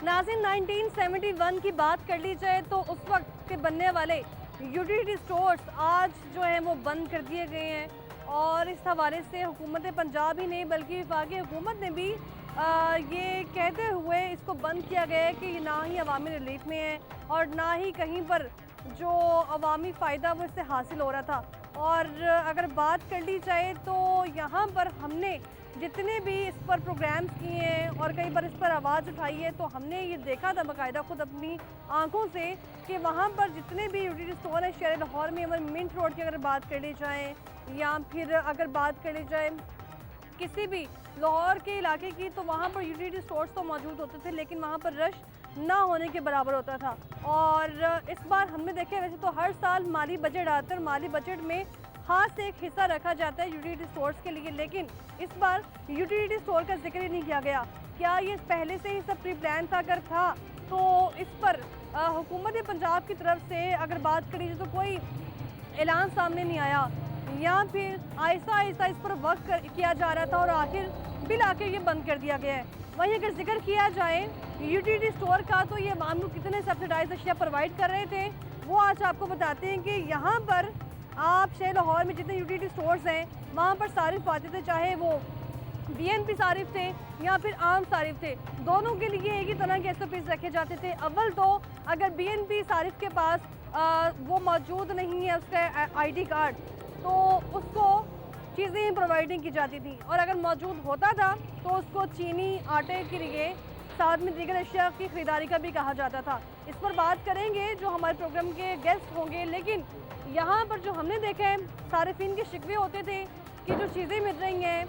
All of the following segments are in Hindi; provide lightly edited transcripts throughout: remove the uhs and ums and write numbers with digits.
नाज़रीन 1971 की बात कर ली जाए तो उस वक्त के बनने वाले यूटिलिटी स्टोर्स आज जो हैं वो बंद कर दिए गए हैं और इस हवाले से हुकूमत पंजाब ही नहीं बल्कि वफाकी हुकूमत ने भी ये कहते हुए इसको बंद किया गया है कि ना ही अवामी रिलीफ में है और ना ही कहीं पर जो अवामी फ़ायदा वो इससे हासिल हो रहा था। और अगर बात कर ली जाए तो यहाँ पर हमने जितने भी इस पर प्रोग्राम्स किए हैं और कई बार इस पर आवाज़ उठाई है तो हमने ये देखा था बाकायदा खुद अपनी आंखों से कि वहाँ पर जितने भी यूटिलिटी स्टोर हैं शहर लाहौर में, मिंट रोड की अगर बात कर ली जाए या फिर अगर बात कर ली जाए किसी भी लाहौर के इलाके की, तो वहाँ पर यूटिलिटी स्टोर्स तो मौजूद होते थे लेकिन वहाँ पर रश ना होने के बराबर होता था। और इस बार हमने देखे वैसे तो हर साल माली बजट आता है और माली बजट में खास एक हिस्सा रखा जाता है यूटिलिटी स्टोर्स के लिए, लेकिन इस बार यूटिलिटी स्टोर का जिक्र ही नहीं किया गया। क्या ये पहले से ही सब प्री प्लान था? अगर था तो इस पर हुकूमत पंजाब की तरफ से अगर बात करी जाए तो कोई ऐलान सामने नहीं आया या फिर आहिस्ता आहिस्ता इस पर वर्क किया जा रहा था और आखिर बिल आके ये बंद कर दिया गया है। वहीं अगर जिक्र किया जाए यूटिलिटी स्टोर का तो ये आवाम को कितने सब्सिडाइज अशिया प्रोवाइड कर रहे थे वो आज आपको बताते हैं कि यहाँ पर आप शहर लाहौर में जितने यूटिलिटी स्टोर्स हैं वहाँ पर सारिफ आते थे, चाहे वो BNP सारिफ थे या फिर आम सारिफ थे, दोनों के लिए एक ही तरह के SOPs रखे जाते थे। अव्वल तो अगर BNP सारिफ के पास वो मौजूद नहीं है उसका ID कार्ड तो उसको चीज़ें प्रोवाइड नहीं की जाती थी और अगर मौजूद होता था तो उसको चीनी आटे के लिए साथ में दीगर अशिया की ख़रीदारी का भी कहा जाता था। इस पर बात करेंगे जो हमारे प्रोग्राम के गेस्ट होंगे, लेकिन यहाँ पर जो हमने देखा है सारिफिन के शिकवे होते थे कि जो चीज़ें मिल रही हैं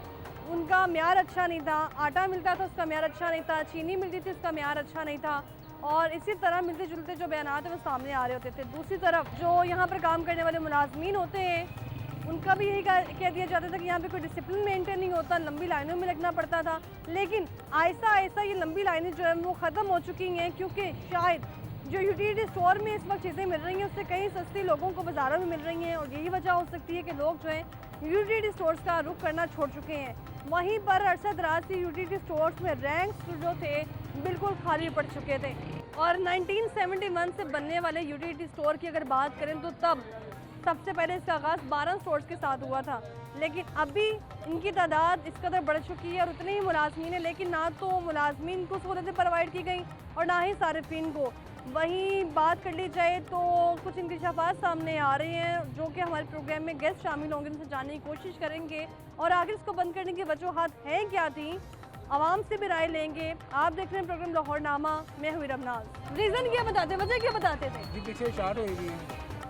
उनका म्यार अच्छा नहीं था, आटा मिलता था उसका म्यार अच्छा नहीं था, चीनी मिलती थी उसका म्यार अच्छा नहीं था और इसी तरह मिलते जुलते जो बयानात हैं वो सामने आ रहे होते थे। दूसरी तरफ जो यहाँ पर काम करने वाले मुलाजमीन होते हैं उनका भी यही कह दिया जाता था कि यहाँ पे कोई डिसिप्लिन मेंटेन नहीं होता, लंबी लाइनों में लगना पड़ता था। लेकिन आहिस्ता आहिस्ता ये लंबी लाइनें जो है वो ख़त्म हो चुकी हैं क्योंकि शायद जो यूटिलिटी स्टोर में इस वक्त चीज़ें मिल रही हैं उससे कहीं सस्ती लोगों को बाज़ारों में मिल रही हैं और यही वजह हो सकती है कि लोग जो हैं यूटिलिटी स्टोर्स का रुख करना छोड़ चुके हैं। वहीं पर अरसा दराज से यूटिलिटी स्टोर्स में रैंक्स जो थे बिल्कुल खाली पड़ चुके थे और 1971 से बनने वाले यूटिलिटी स्टोर की अगर बात करें तो तब सबसे पहले इसका आगाज़ 12 स्टोर्स के साथ हुआ था, लेकिन अभी इनकी तादाद इस कदर बढ़ चुकी है और उतने ही मुलाजमीन है, लेकिन ना तो मुलाजमीन को सहूलतें प्रोवाइड की गई और ना ही सारिफिन को। वहीं बात कर ली जाए तो कुछ इंकशाफात सामने आ रहे हैं जो कि हमारे प्रोग्राम में गेस्ट शामिल होंगे, उनसे जानने की कोशिश करेंगे और आखिर इसको बंद करने की वजूहात हैं क्या थी, आवाम से भी राय लेंगे। आप देख रहे हैं प्रोग्राम लाहौरनामा, मैं हुई रमनाज। रीज़न क्या बताते, वजह क्या बताते थे? पीछे शार्ट हुई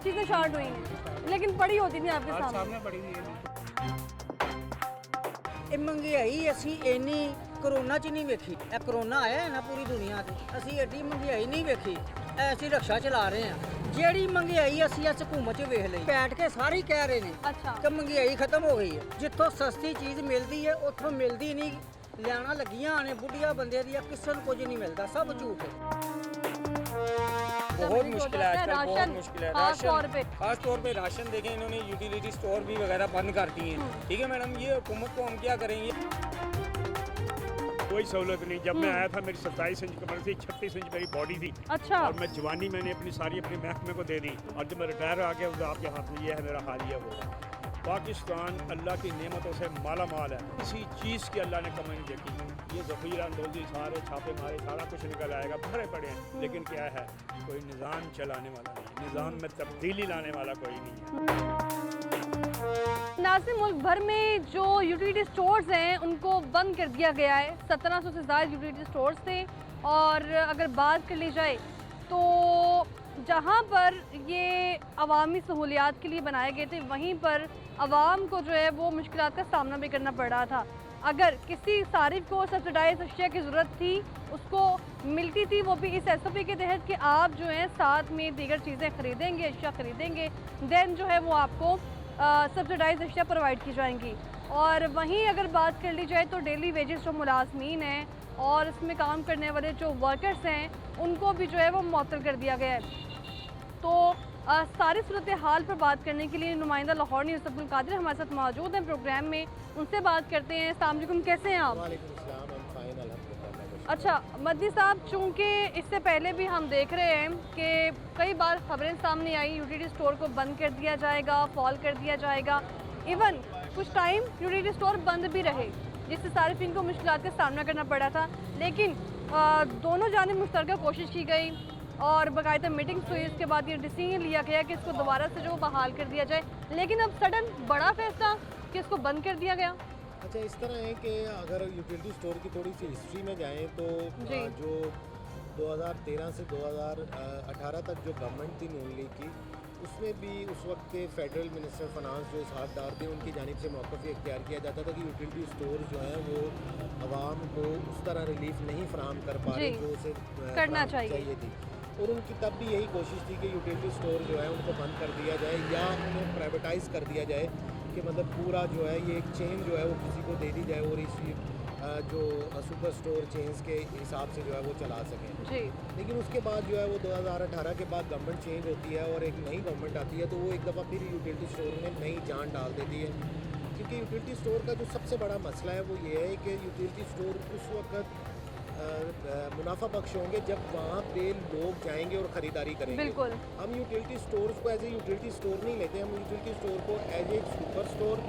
चीज़ें शार्ट हुई हैं लेकिन पड़ी होती नहीं आपके सामने पड़ी हुई है। ਇਹ ਮਹਿੰਗਾਈ ਅਸੀਂ ਇੰਨੀ ਕਰੋਨਾ 'ਚ ਨਹੀਂ ਵੇਖੀ। ਇਹ ਕਰੋਨਾ ਆਇਆ ਹੈ ਨਾ ਪੂਰੀ ਦੁਨੀਆ ਤੇ, ਅਸੀਂ ਐਡੀ ਮਹਿੰਗਾਈ ਨਹੀਂ ਵੇਖੀ। ਅਸੀਂ ਰਕਸ਼ਾ ਚਲਾ ਰਹੇ ਹਾਂ, ਜਿਹੜੀ ਮਹਿੰਗਾਈ ਅਸੀਂ ਇਸ ਹਕੂਮਤ 'ਚ ਵੇਖ ਲਈ, ਬੈਠ ਕੇ ਸਾਰੇ ਕਹਿ ਰਹੇ ਨੇ ਕਿ ਮਹਿੰਗਾਈ ਖਤਮ ਹੋ ਗਈ ਹੈ। ਜਿੱਥੋਂ ਸਸਤੀ ਚੀਜ਼ ਮਿਲਦੀ ਹੈ ਉੱਥੋਂ ਮਿਲਦੀ ਨਹੀਂ, ਲੈਣਾ ਲੱਗੀਆਂ ਨੇ ਬੁੱਢੀਆਂ ਬੰਦੇ ਦੀਆਂ, ਕਿਸੇ ਨੂੰ ਕੁਝ ਨਹੀਂ ਮਿਲਦਾ, ਸਭ ਝੂਠ ਹੈ। बहुत मुश्किल है आजकल, बहुत मुश्किल है। खास तौर पे राशन देखें, इन्होंने यूटिलिटी स्टोर भी वगैरह बंद कर दिए हैं। ठीक है मैडम, ये हुकूमत को हम क्या करेंगे? कोई सहूलत नहीं। जब मैं आया था मेरी 27 इंच कमर थी, 36 इंच मेरी बॉडी थी। अच्छा। और मैं जवानी मैंने अपनी सारी अपने महकमे को दे दी और जब मैं रिटायर आ गया तो आपके हाथ में ये है मेरा हालिया वो। पाकिस्तान अल्लाह की नेमतों से माला माल है, किसी चीज़ की अल्लाह ने कमी नहीं देखी। ये ज़ख़ीरा अंदोज़ी सारे छापे मारे सारा कुछ निकल आएगा, भरे पड़े हैं, लेकिन क्या है कोई निज़ाम चलाने वाला नहीं, निज़ाम में तब्दीली लाने वाला कोई नहीं है। नाज़रीन मुल्क भर में जो यूटिलिटी स्टोर्स हैं उनको बंद कर दिया गया है। 1700 से ज़्यादा यूटिलिटी स्टोर्स थे और अगर बात कर ली जाए तो जहाँ पर ये अवामी सहूलियात के लिए बनाए गए थे वहीं पर आवाम को जो है वो मुश्किलात का सामना भी करना पड़ रहा था। अगर किसी सारिफ को सब्सिडाइज अशिया की ज़रूरत थी उसको मिलती थी, वो भी इस SOP के तहत कि आप जो है साथ में दीगर चीज़ें ख़रीदेंगे, अशिया ख़रीदेंगे, देन जो है वो आपको सब्सिडाइज अशिया प्रोवाइड की जाएंगी। और वहीं अगर बात कर ली जाए तो डेली वेजेस जो मुलाजमीन हैं और इसमें काम करने वाले जो वर्कर्स हैं उनको भी जो है वो मुअत्तल कर दिया गया है। तो सारी सूरत हाल पर बात करने के लिए नुमाइंदा लाहौर न्यूज़ अब्दुल कादिर हमारे साथ मौजूद हैं प्रोग्राम में, उनसे बात करते हैं। अस्सलाम वालेकुम, कैसे हैं आप? अच्छा मदनी साहब, चूंकि इससे पहले भी हम देख रहे हैं कि कई बार खबरें सामने आई यूटिलिटी स्टोर को बंद कर दिया जाएगा, फॉल कर दिया जाएगा। इवन कुछ टाइम यूटिलिटी स्टोर बंद भी रहे, जिससे सार्फिन को मुश्किलात का सामना करना पड़ा था। लेकिन दोनों जानिब मुश्तरका कोशिश की गई और बाकायदा मीटिंग्स हुई। इसके बाद ये डिसीजन लिया गया कि इसको दोबारा से जो बहाल कर दिया जाए। लेकिन अब सडन बड़ा फैसला कि इसको बंद कर दिया गया। अच्छा, इस तरह है कि अगर यूटिलिटी स्टोर की थोड़ी सी हिस्ट्री में जाएं तो जो 2013 से 2018 तक जो गवर्नमेंट थी नून लीग की, उसमें भी उस वक्त के फेडरल मिनिस्टर फाइनेंस जो इसहाकदार थे, उनकी जानिब से मौक़िफ़ इख्तियार किया जाता था कि यूटिलिटी स्टोर जो हैं वो आवाम को उस तरह रिलीफ नहीं फराहम कर पा रहे जो उसे करना चाहिए थी। और उनकी तब भी यही कोशिश थी कि यूटिलिटी स्टोर जो है उनको बंद कर दिया जाए या उन्हें प्राइवेटाइज़ कर दिया जाए, कि मतलब पूरा जो है ये एक चेन जो है वो किसी को दे दी जाए और इसी जो सुपर स्टोर चेन्स के हिसाब से जो है वो चला सकें जी। लेकिन उसके बाद जो है वो 2018 के बाद गवर्नमेंट चेंज होती है और एक नई गवर्नमेंट आती है, तो वो एक दफ़ा फिर यूटिलिटी स्टोर में नई जान डाल देती है। क्योंकि यूटिलिटी स्टोर का जो सबसे बड़ा मसला है वो ये है कि यूटिलिटी स्टोर उस वक्त मुनाफा बख्श होंगे जब वहाँ पे लोग जाएंगे और ख़रीदारी करेंगे। बिल्कुल। हम यूटिलिटी स्टोर्स को एज ए यूटिलिटी स्टोर नहीं लेते, हम यूटिलिटी स्टोर को एज ए सुपर स्टोर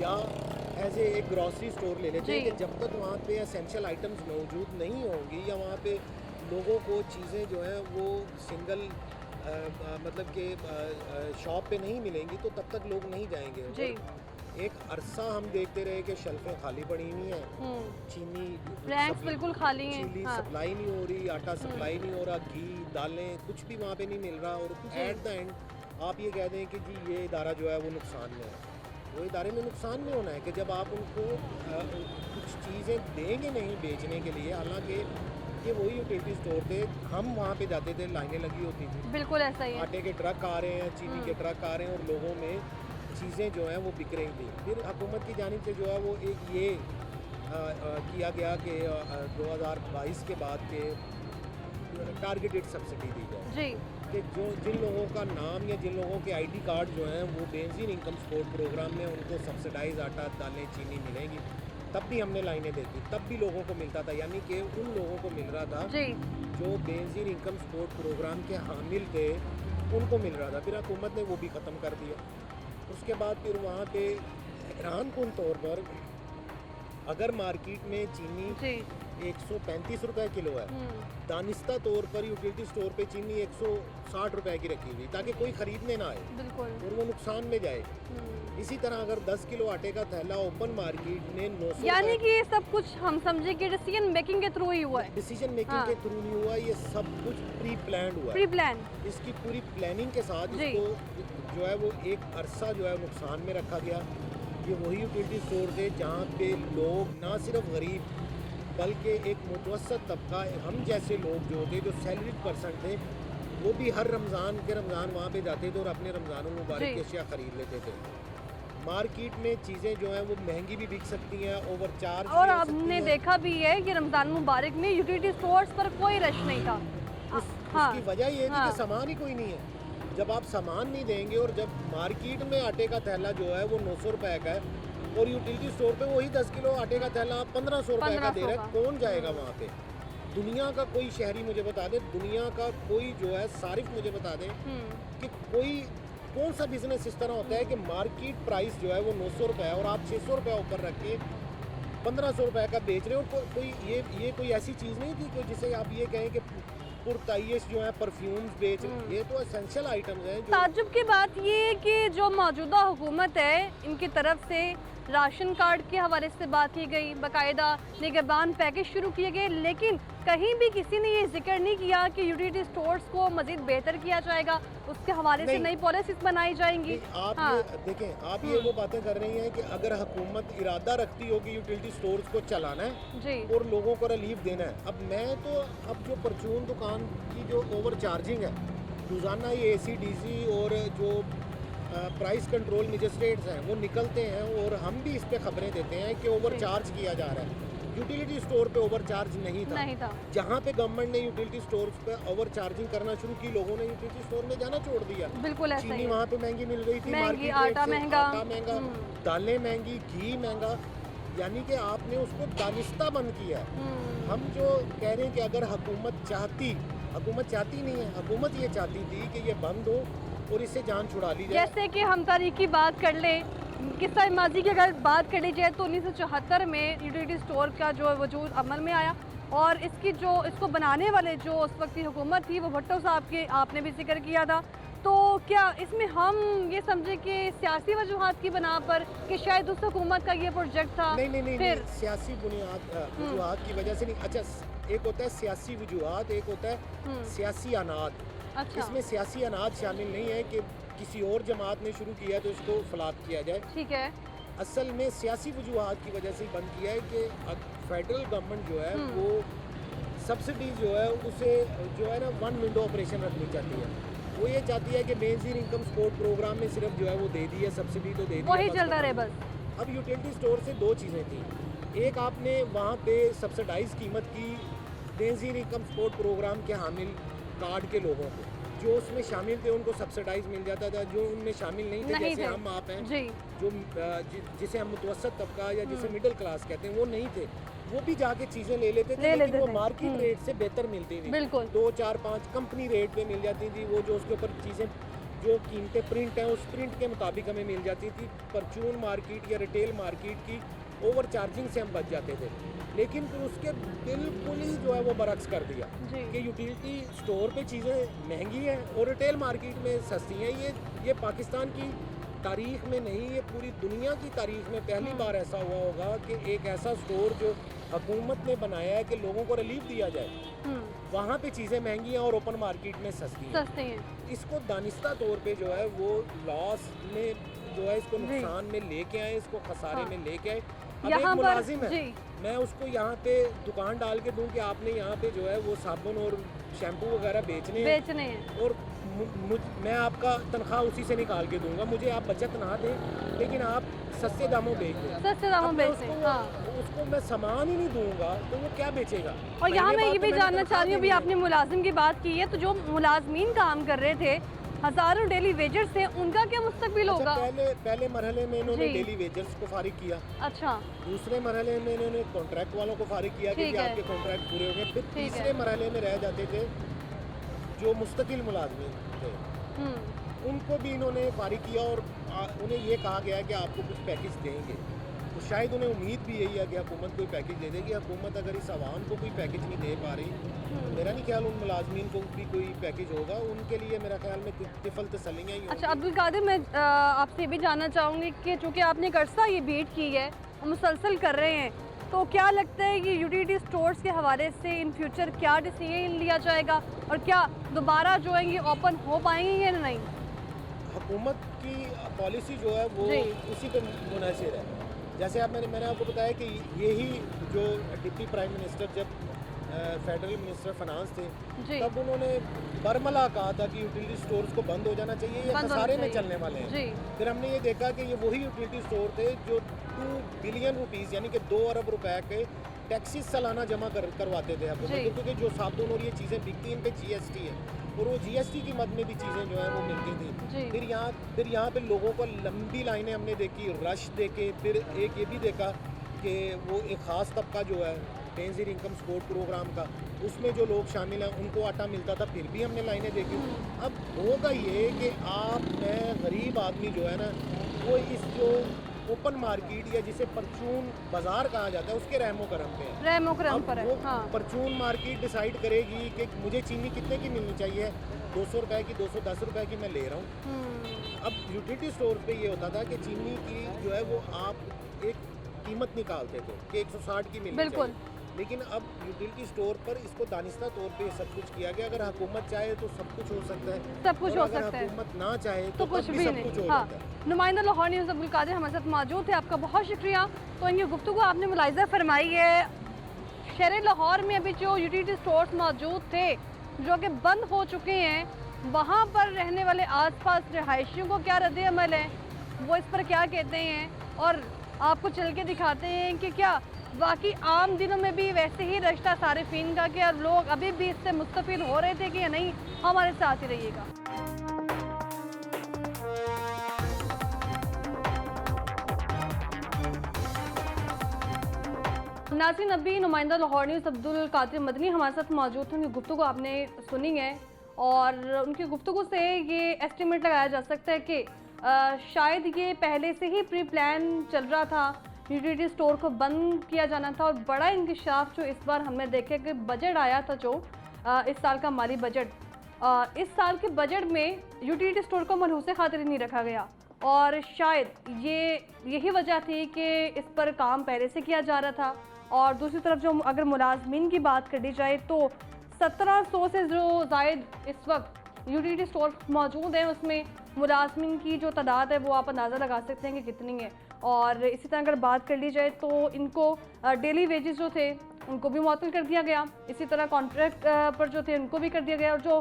या एज ए एक ग्रॉसरी स्टोर ले लेते हैं कि जब तक वहाँ पे एसेंशियल आइटम्स मौजूद नहीं होंगी या वहाँ पे लोगों को चीज़ें जो हैं वो सिंगल मतलब कि शॉप पे नहीं मिलेंगी तो तब तक लोग नहीं जाएंगे जी। एक अरसा हम देखते रहे कि शेल्फें खाली पड़ी हुई हैं, चीनी रैक्स बिल्कुल खाली हैं, चीनी सप्लाई नहीं हो रही, आटा सप्लाई नहीं हो रहा, घी दालें कुछ भी वहाँ पे नहीं मिल रहा। और एट द एंड आप ये कह दें कि जी ये इदारा जो है वो नुकसान में है। वो इदारे में नुकसान में होना है कि जब आप उनको कुछ चीज़ें देंगे नहीं बेचने के लिए, हालांकि ये वही यूटिलिटी स्टोर थे, हम वहाँ पे जाते थे, लाइनें लगी होती थी, बिल्कुल ऐसा ही है। आटे के ट्रक आ रहे हैं, चीनी के ट्रक आ रहे हैं और लोगों में चीज़ें जो हैं वो बिक रही थी। फिर हुकूमत की जानिब से जो है वो एक ये किया गया कि 2022 के बाद के टारगेटेड सब्सिडी दी जाए जी, कि जो जिन लोगों का नाम या जिन लोगों के आईडी कार्ड जो हैं वो बेनजीन इनकम सपोर्ट प्रोग्राम में उनको सब्सिडाइज आटा दालें चीनी मिलेंगी। तब भी हमने लाइनें देखी, तब भी लोगों को मिलता था, यानी कि उन लोगों को मिल रहा था जी। जो बेनजीन इनकम सपोर्ट प्रोग्राम के हामिल थे उनको मिल रहा था। फिर हुकूमत ने वो भी ख़त्म कर दिया। उसके बाद फिर वहाँ पे हैरानकुन तौर पर अगर मार्केट में चीनी 135 रुपए किलो है, दानिस्ता तौर पर यूटिलिटी स्टोर पे चीनी 160 रुपए की रखी हुई ताकि कोई ख़रीदने ना आए बिल्कुल और वो नुकसान में जाए। इसी तरह अगर 10 किलो आटे का थैला ओपन मार्केट में 900, यानी कि ये सब कुछ हम समझे कि डिसीजन मेकिंग के थ्रू ही हुआ है। डिसीजन मेकिंग के थ्रू नहीं हुआ, ये सब कुछ प्री प्लान हुआ है। प्री प्लान इसकी पूरी प्लानिंग के साथ इसको जो है वो एक अरसा जो है नुकसान में रखा गया। ये वही यूटिलिटी स्टोर थे जहाँ पे लोग ना सिर्फ गरीब बल्कि एक मुतवसत तबका, हम जैसे लोग जो थे जो सैलरीड पर्सन थे, वो भी हर रमज़ान के रमज़ान वहाँ पे जाते थे और अपने रमज़ान मुबारक की अशिया ख़रीद लेते थे। मार्केट में चीज़ें जो हैं वो महंगी भी बिक सकती हैं, ओवर चार्ज। और हमने देखा भी है कि रमज़ान मुबारक में यूटिलिटी स्टोर्स पर कोई रश नहीं था। उसकी वजह ये थी कि सामान ही कोई नहीं है। जब आप सामान नहीं देंगे और जब मार्केट में आटे का थैला जो है वो 900 रुपए का है और यूटिलिटी स्टोर पे वही 10 किलो आटे का थैला 1500 रुपए का दे रहा है, कौन जाएगा वहाँ पे? दुनिया का कोई शहरी मुझे बता दे, दुनिया का कोई जो है सारिफ मुझे बता दे कि कोई कौन सा बिजनेस इस तरह होता है कि मार्केट प्राइस जो है वो 900 रुपये है और आप 600 रुपये ऊपर रख के 1500 रुपये का बेच रहे हो। कोई ये कोई ऐसी चीज़ नहीं थी कोई जिसे आप ये कहें कि पुरताइश जो है परफ्यूम्स बेच, ये तो एसेंशियल आइटम्स हैं। ताज्जुब की बात ये है कि जो मौजूदा हुकूमत है इनकी तरफ से राशन कार्ड के हवाले से बात की गई, बाकायदा निगहबान पैकेज शुरू किए गए, लेकिन कहीं भी किसी ने ये जिक्र नहीं किया कि यूटिलिटी स्टोर्स को मजीद बेहतर किया जाएगा, उसके हवाले से नई पॉलिसीज बनाई जाएंगी। आप ये देखें, आप ये वो बातें कर रही हैं कि अगर हुकूमत इरादा रखती हो कि यूटिलिटी स्टोर्स को चलाना है जी और लोगों को रिलीफ देना है। अब मैं तो अब जो परचून दुकान की जो ओवर चार्जिंग है, रोज़ाना ये ACDC और जो प्राइस कंट्रोल मजिस्ट्रेट्स हैं वो निकलते हैं और हम भी इस पे खबरें देते हैं कि ओवर चार्ज किया जा रहा है। यूटिलिटी स्टोर पे ओवर चार्ज नहीं था। जहाँ पे गवर्नमेंट ने यूटिलिटी स्टोर्स पे ओवर चार्जिंग करना शुरू की, लोगों ने यूटिलिटी स्टोर में जाना छोड़ दिया। बिल्कुल ऐसा चीनी वहाँ पे महंगी मिल रही थी, महंगी, आटा महंगा, दालें महंगी, घी महंगा। यानी कि आपने उसको दानिस्ता बंद किया है। हम जो कह रहे हैं कि अगर हुकूमत चाहती नहीं है, हुकूमत ये चाहती थी कि ये बंद हो और इससे जान छुड़ा ली जाए। जैसे कि हम तारीख की बात कर लें, किस्सा माजी की अगर बात कर ली जाए तो 1974 में यूटिलिटी स्टोर का जो वजूद अमल में आया और इसको बनाने वाले जो उस वक्त की हुकूमत थी वो भुट्टो साहब के आपने भी जिक्र किया था। तो क्या इसमें हम ये समझे कि सियासी वजूहात की बना पर कि शायद उस हुकूमत का ये प्रोजेक्ट था? नहीं, फिर सियासी वजूहात की वजह से नहीं। अच्छा, एक होता है सियासी वजूहात, एक होता है सियासी अनाद। अच्छा, इसमें सियासी अनाद शामिल नहीं है कि किसी और जमात ने शुरू किया तो इसको फलात किया जाए। ठीक है। असल में सियासी वजूहात की वजह से ही बंद किया है कि फेडरल गवर्नमेंट जो है वो सब्सिडी जो है उसे जो है ना वन विंडो ऑपरेशन रखनी चाहती है। वो ये चाहती है कि बेसिक इनकम सपोर्ट प्रोग्राम में सिर्फ जो है वो दे दी है, सब्सिडी तो दे दी है, वही बस चलता खत्म। रहे बस। अब यूटिलिटी स्टोर से दो चीज़ें थी। एक, आपने वहाँ पे सब्सिडाइज कीमत की बेसिक इनकम सपोर्ट प्रोग्राम के हामिल कार्ड के लोगों को, जो उसमें शामिल थे उनको सब्सिडाइज मिल जाता था, जो उनमें शामिल नहीं थे जैसे हम आप हैं जी, जो जिसे हम मुतवसत तबका या जिसे मिडिल क्लास कहते हैं, वो नहीं थे, वो भी जाके चीज़ें ले लेते थे, लेकिन वो मार्केट रेट से बेहतर मिलती थी। बिल्कुल 2, 4, 5 कंपनी रेट पे मिल जाती थी। वो जो उसके ऊपर चीज़ें जो कीमतें प्रिंट हैं उस प्रिंट के मुताबिक हमें मिल जाती थी। परचून मार्केट या रिटेल मार्केट की ओवर चार्जिंग से हम बच जाते थे। लेकिन फिर उसके बिल्कुल ही जो है वो बरक्स कर दिया कि यूटिलिटी स्टोर पे चीज़ें महंगी हैं और रिटेल मार्केट में सस्ती हैं। ये पाकिस्तान की तारीख में नहीं, ये पूरी दुनिया की तारीख में पहली बार ऐसा हुआ होगा कि एक ऐसा स्टोर जो हुकूमत ने बनाया है कि लोगों को रिलीफ दिया जाए, वहाँ पे चीज़ें महंगी हैं और ओपन मार्केट में सस्ती हैं। इसको दानिस्ता तौर पे जो है वो लॉस में जो है इसको नुकसान में लेके आए, इसको खसारे में लेके आए। अब एक मुलाजिम है, मैं उसको यहाँ पे दुकान डाल के दूं कि आपने यहाँ पे जो है वो साबुन और शैम्पू वगैरह बेचने हैं और मैं आपका तनख्वाह उसी से निकाल के दूंगा, मुझे आप बचत ना दें लेकिन आप सस्ते दामों बेच दें। सस्ते दामों बेच दें, हाँ। उसको मैं सामान ही नहीं दूंगा तो वो क्या बेचेगा? और यहाँ मैं ये भी जानना चाह रही हूँ, अभी आपने मुलाजिम की बात की है, तो जो मुलाजमीन काम कर रहे थे, हजारों डेली वेजर्स थे, उनका क्या मुस्तकबिल होगा? पहले मरहले में इन्होंने डेली वेजर्स को फारिग किया। अच्छा। दूसरे मरहले में इन्होंने कॉन्ट्रैक्ट वालों को फारिग किया कि आपके कॉन्ट्रैक्ट पूरे हो गए। फिर तीसरे मरहले में रह जाते थे जो मुस्तकिल मुलाजमीन थे, उनको भी इन्होंने फारिग किया और उन्हें ये कहा गया कि आपको कुछ पैकेज देंगे। तो शायद उन्हें उम्मीद भी यही है कि हुकूमत कोई पैकेज दे देगी। हुकूमत अगर इस आवाम को कोई पैकेज नहीं दे पा रही तो मेरा नहीं ख्याल उन मुलाजमीन को भी कोई पैकेज होगा। उनके लिए मेरा ख्याल में तिफल तसल्लियाँ ही। अच्छा अब्दुल कादिर, मैं आपसे ये भी जानना चाहूँगी कि चूँकि आपने एक अर्सा ये बीट की है और मुसलसल कर रहे हैं, तो क्या लगता है कि यूटिलिटी स्टोर्स के हवाले से इन फ्यूचर क्या डिसीजन लिया जाएगा और क्या दोबारा जो है ये ओपन हो पाएंगे या नहीं? हुकूमत की पॉलिसी जो है वो उसी पर मुनहसर है। जैसे मैंने आपको बताया कि यही जो डिप्टी प्राइम मिनिस्टर जब फेडरल मिनिस्टर फाइनेंस थे तब उन्होंने बरमला कहा था कि यूटिलिटी स्टोर्स को बंद हो जाना चाहिए, ये खसारे में चलने वाले हैं। फिर हमने ये देखा कि ये वही यूटिलिटी स्टोर थे जो 2 बिलियन रुपीज़ यानी कि 2 अरब रुपए के टैक्सेस सालाना जमा करवाते थे हुकूमत, क्योंकि जो साबुन और ये चीज़ें बिकती हैं इन पे GST है और वो GST की मद में भी चीज़ें जो है वो मिलती थी। फिर यहाँ पे लोगों को लंबी लाइनें हमने देखी, रश देखे। फिर एक ये भी देखा कि वो एक ख़ास तबका जो है बेसिक इनकम सपोर्ट प्रोग्राम का, उसमें जो लोग शामिल हैं उनको आटा मिलता था, फिर भी हमने लाइनें देखी। अब होगा ये कि मैं गरीब आदमी जो है ना वो इस जो ओपन मार्केट या जिसे परचून बाजार कहा जाता है उसके रहमो करम पे है। रहमो करम पर है, हाँ। परचून मार्केट डिसाइड करेगी कि मुझे चीनी कितने की मिलनी चाहिए, 200 रुपए की, 210 रुपए की मैं ले रहा हूँ। अब यूटिलिटी स्टोर पे ये होता था कि चीनी की जो है वो आप एक कीमत निकालते थे कि 160 की मिलनी चाहिए, लेकिन अब यूटिलिटी स्टोर पर इसको दानिस्ता तौर पे सब कुछ किया गया। अगर हुकूमत चाहे तो सब कुछ हो सकता है, सब कुछ हो सकता है, हुकूमत ना चाहे तो कुछ भी सब कुछ हो हाँ। सकता है। नुमाइंदा लाहौर न्यूज़ अब्दुल कादिर हमारे साथ मौजूद थे, आपका बहुत शुक्रिया। तो इनकी गुफ्तगू आपने मुलाहिज़ा फरमाई है, शहर लाहौर में अभी जो यूटिलिटी स्टोर्स मौजूद थे जो कि बंद हो चुके हैं, वहाँ पर रहने वाले आसपास रहायशियों को क्या रद्द अमल है, वो इस पर क्या कहते हैं, और आपको चल के दिखाते हैं कि क्या बाकी आम दिनों में भी वैसे ही रश्ता सारिफीन का कि लोग अभी भी इससे मुस्तफिद हो रहे थे कि या नहीं। हमारे साथ ही रहिएगा। नाज़रीन, अभी नुमाइंदा लाहौर न्यूज़ अब्दुल कादिर मदनी हमारे साथ मौजूद थे। उनकी गुफ्तगू आपने सुनी है और उनकी गुफ्तगू से ये एस्टिमेट लगाया जा सकता है कि शायद ये पहले से ही प्री प्लान चल रहा था, यूटिलिटी स्टोर को बंद किया जाना था। और बड़ा इंकशाफ जो इस बार हमने देखे कि बजट आया था, जो इस साल का माली बजट, इस साल के बजट में यूटिलिटी स्टोर को मनहूस खातिर नहीं रखा गया और शायद यही वजह थी कि इस पर काम पहले से किया जा रहा था। और दूसरी तरफ जो अगर मुलाजमीन की बात कर दी जाए तो 1700 से जो जायद इस वक्त यूटिलिटी स्टोर मौजूद हैं, उसमें मुलाजमीन की जो तादाद है वो आप अंदाज़ा लगा सकते हैं कि कितनी है। और इसी तरह अगर बात कर ली जाए तो इनको डेली वेजेस जो थे उनको भी मुअत्तल कर दिया गया, इसी तरह कॉन्ट्रैक्ट पर जो थे उनको भी कर दिया गया। और जो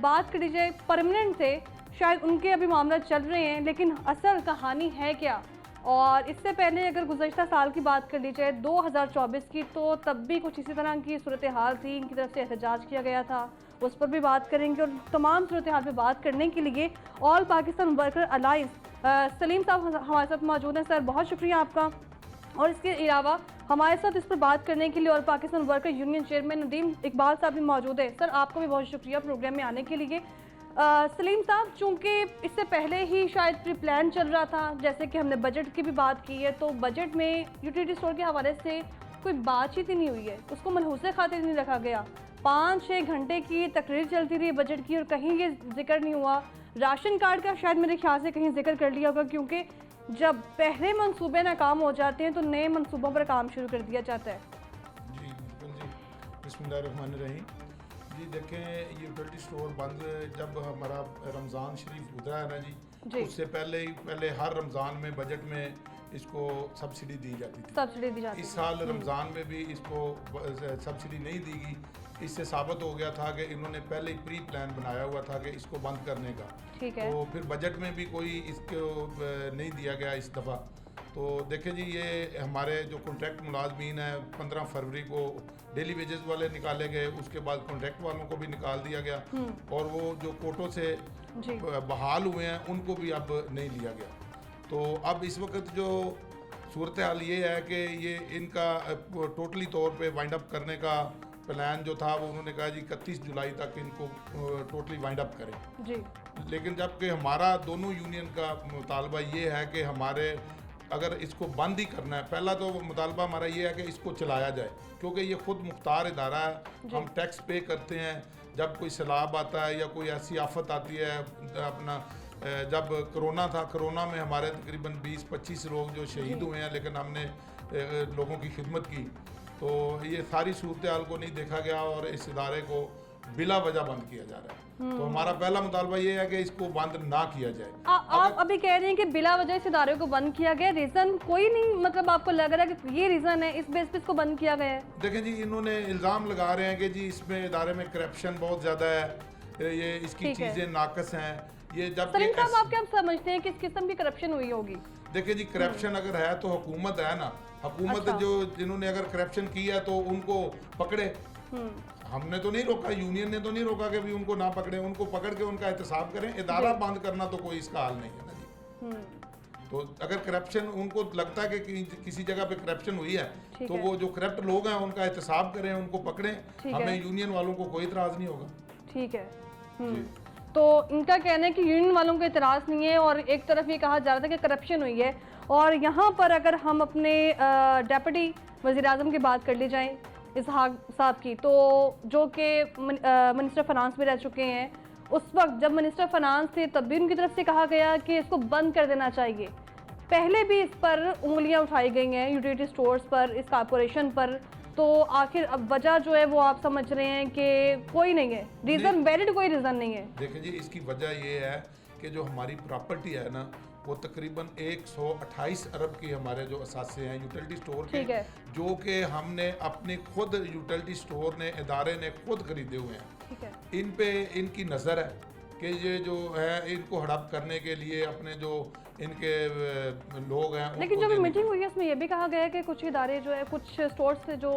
बात कर ली जाए परमानेंट थे, शायद उनके अभी मामला चल रहे हैं, लेकिन असल कहानी है क्या। और इससे पहले अगर गुज़श्ता साल की बात कर ली जाए 2024 की, तो तब भी कुछ इसी तरह की सूरत हाल थी, इनकी तरफ से एहतजाज किया गया था, उस पर भी बात करेंगे। और तमाम सूरत हाल पर बात करने के लिए all Pakistan worker alliance Salim साहब हमारे साथ मौजूद हैं। सर, बहुत शुक्रिया आपका। और इसके अलावा हमारे साथ इस पर बात करने के लिए और Pakistan worker union chairman Nadeem Iqbal साहब भी मौजूद है। सर, आपका भी बहुत शुक्रिया प्रोग्राम में आने के लिए। सलीम साहब, चूँकि इससे पहले ही शायद प्री प्लान चल रहा था, जैसे कि हमने बजट की भी बात की है, तो बजट में यूटिलिटी स्टोर के हवाले से कोई बातचीत ही नहीं हुई है, उसको मनहूस खातिर नहीं रखा गया। 5-6 घंटे की तकरीर चलती रही बजट की और कहीं ये जिक्र नहीं हुआ। राशन कार्ड का शायद मेरे ख्याल से कहीं जिक्र कर लिया होगा, क्योंकि जब पहले मंसूबे नाकाम हो जाते हैं तो नए मंसूबों पर काम शुरू कर दिया जाता है। जी बिल्कुल जी, बिस्मिल्लाहिर्रहमानिर्रहीम। जी देखें, यूटिलिटी स्टोर बंद जब हमारा रमज़ान शरीफ गुजरा है ना जी, उससे पहले हर रमज़ान में बजट में इसको सब्सिडी दी जाती थी। इस साल रमज़ान में भी इसको सब्सिडी नहीं दी गई। इससे साबित हो गया था कि इन्होंने पहले ही प्री प्लान बनाया हुआ था कि इसको बंद करने का। ठीक है। तो फिर बजट में भी कोई इसको नहीं दिया गया इस दफ़ा। तो देखें जी, ये हमारे जो कॉन्ट्रैक्ट मुलाजमीन हैं 15 फरवरी को डेली वेजेस वाले निकाले गए, उसके बाद कॉन्ट्रैक्ट वालों को भी निकाल दिया गया और वो जो कोटों से बहाल हुए हैं उनको भी अब नहीं लिया गया। तो अब इस वक्त जो सूरत हाल ये है कि ये इनका टोटली तौर पे वाइंड अप करने का प्लान जो था वो उन्होंने कहा जी 31 जुलाई तक इनको टोटली वाइंड अप करें जी। लेकिन जबकि हमारा दोनों यूनियन का मुतालबा ये है कि हमारे अगर इसको बंद ही करना है, पहला तो मुतालबा हमारा ये है कि इसको चलाया जाए, क्योंकि ये खुद मुख्तार इदारा है, हम टैक्स पे करते हैं। जब कोई सैलाब आता है या कोई ऐसी आफत आती है, अपना जब कोरोना था, कोरोना में हमारे तकरीबन 20-25 लोग जो शहीद हुए हैं, लेकिन हमने लोगों की खिदमत की। तो ये सारी सूरत हाल को नहीं देखा गया और इस इदारे को बिला वजह बंद किया जा रहा है। तो हमारा पहला मुतालबा ये है कि इसको बंद ना किया जाए। आप अभी कह रहे हैं कि बिला वजह इस इदारे को बंद किया गया, रीज़न कोई नहीं, मतलब आपको लग रहा है कि ये रीज़न है, इस बेस पे इसको बंद किया गया है? देखें जी, इन्होंने इल्ज़ाम लगा रहे हैं कि जी इसमें इदारे में करप्शन बहुत ज़्यादा है, ये इसकी चीज़ें नाकस हैं। ये जब सलीम साहब, आप क्या समझते हैं किस किस्म की करप्शन हुई होगी? देखिए जी, करप्शन अगर है तो हुकूमत है ना, हुकूमत जो जिन्होंने अगर करप्शन किया तो उनको पकड़े। हमने तो नहीं रोका, यूनियन ने तो नहीं रोका कि भी उनको ना पकड़े, उनको पकड़ के उनका एहतसाब करें। इदारा बंद करना तो कोई इसका हाल नहीं है ना जी। तो अगर करप्शन उनको लगता है कि किसी जगह पे करप्शन हुई है तो वो जो करप्ट लोग हैं उनका एहतसाब करें, उनको पकड़ें। हमें यूनियन वालों को कोई इतराज़ नहीं होगा। ठीक है। तो इनका कहना है कि यूनियन वालों को इतराज़ नहीं है और एक तरफ ये कहा जा रहा था कि करप्शन हुई है। और यहाँ पर अगर हम अपने डेप्यूटी वज़ीर-ए-आज़म की बात कर ली जाए इसहाक साहब की, तो जो कि मिनिस्टर फाइनेंस भी रह चुके हैं, उस वक्त जब मिनिस्टर फाइनेंस थे तब भी उनकी तरफ से कहा गया कि इसको बंद कर देना चाहिए। पहले भी इस पर उंगलियां उठाई गई हैं यूटिलिटी स्टोर्स पर, इस कॉरपोरेशन पर। तो आखिर अब वजह जो है वो आप समझ रहे हैं कि कोई नहीं है, रीज़न वैलिड कोई रीज़न नहीं है? देखिए जी, इसकी वजह ये है कि जो हमारी प्रॉपर्टी है ना, वो तकरीबन 128 अरब की हमारे जो असासे हैं यूटिलिटी स्टोर के, जो कि हमने अपने खुद यूटिलिटी स्टोर ने, इदारे ने खुद खरीदे हुए हैं। इन पे इनकी नज़र है कि ये जो है इनको हड़प करने के लिए अपने जो इनके लोग हैं। लेकिन जब मीटिंग हुई है उसमें ये भी कहा गया है कि कुछ इदारे जो है, कुछ स्टोर्स थे जो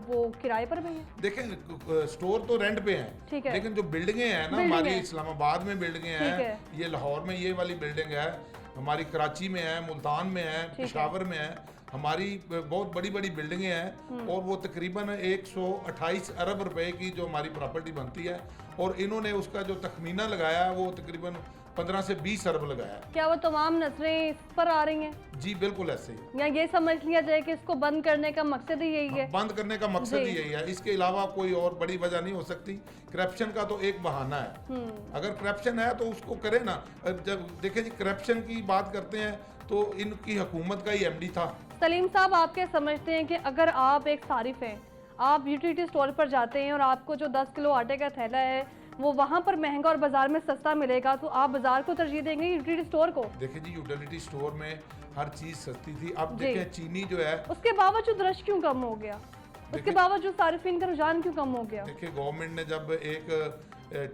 वो किराए पर भी हैं। देखें, स्टोर तो रेंट पे हैं, लेकिन जो बिल्डिंगें हैं ना, हमारी इस्लामाबाद में बिल्डिंगें हैं, ये लाहौर में ये वाली बिल्डिंग है, हमारी कराची में है, मुल्तान में है, पेशावर में है, हमारी बहुत बड़ी बड़ी बिल्डिंगें हैं और वो तकरीबन 128 अरब रुपए की जो हमारी प्रॉपर्टी बनती है, और इन्होंने उसका जो तखमीना लगाया है वो तकरीबन 15 से 20 अरब लगाया है। क्या वो तमाम नजरें इस पर आ रही हैं? जी बिल्कुल ऐसे ही। या ये समझ लिया जाए कि इसको बंद करने का मकसद ही यही है? बंद करने का मकसद ही यही है, इसके अलावा कोई और बड़ी वजह नहीं हो सकती। करप्शन का तो एक बहाना है, अगर करप्शन है तो उसको करे ना। जब देखें जी, करप्शन की बात करते हैं तो इनकी हुकूमत का ही एमडी था। सलीम साहब, आप क्या समझते हैं कि अगर आप एक सारिफ हैं, आप यूटिलिटी स्टोर पर जाते हैं और आपको जो 10 किलो आटे का थैला है वो वहाँ पर महंगा और बाजार में सस्ता मिलेगा, तो आप बाजार को तरजीह देंगे यूटिलिटी स्टोर को? देखिए जी, यूटिलिटी स्टोर में हर चीज सस्ती थी। अब देखें चीनी जो है, उसके बावजूद रश क्यों कम हो गया? उसके बावजूद सारिफिन का रुझान क्यों कम हो गया? देखिए गवर्नमेंट ने जब एक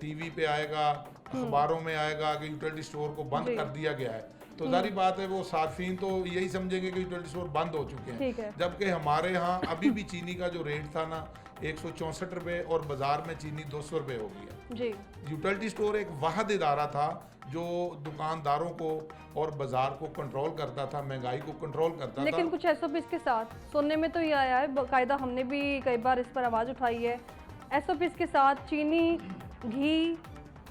टीवी पे आएगा, अखबारों में आएगा कि यूटिलिटी स्टोर को बंद कर दिया गया है, तो जारी बात है वो सार्फिन तो यही समझेंगे कि यूटिलिटी स्टोर बंद हो चुके हैं। जबकि हमारे यहाँ अभी भी चीनी का जो रेट था ना 164 रुपए और बाजार में चीनी 200 रुपए हो गई है जी। यूटिलिटी स्टोर एक वाहिद इदारा था जो दुकानदारों को और बाजार को कंट्रोल करता था, महंगाई को कंट्रोल करता था। लेकिन कुछ एसओपीज के साथ सुनने में तो ये आया है, बाकायदा हमने भी कई बार इस पर आवाज़ उठाई है, एसओपीज के साथ चीनी, घी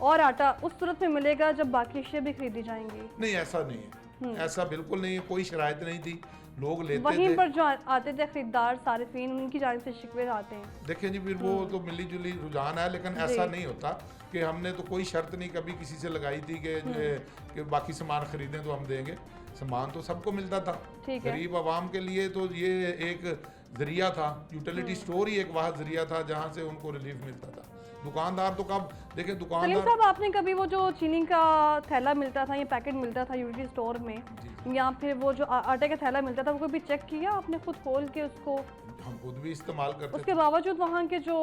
और आटा उस सूरत में मिलेगा जब बाकी अशिया भी खरीदी जाएंगी। नहीं, ऐसा नहीं है, ऐसा बिल्कुल नहीं है, कोई शरायत नहीं थी, लोग लेते वहीं थे। पर जो आते थे खरीदार सारिफीन, उनकी जानिब से शिकवे आते हैं। देखिए जी, फिर वो तो मिली जुली रुझान है, लेकिन ऐसा नहीं होता कि हमने तो कोई शर्त नहीं कभी किसी से लगाई थी कि बाकी सामान खरीदें तो हम देंगे। सामान तो सबको मिलता था, गरीब आवाम के लिए तो ये एक जरिया था। यूटिलिटी स्टोर ही एक वाहिद जरिया था जहाँ से उनको रिलीफ मिलता था। दुकानदार तो कब देखें, दुकानदार साहब, आपने कभी वो जो चीनी का थैला मिलता था या पैकेट मिलता था यूटिलिटी स्टोर में, या फिर वो जो आटे का थैला मिलता था, वो कभी चेक किया आपने खुद खोल के उसको? हम खुद भी इस्तेमाल करते उसके बावजूद वहाँ के जो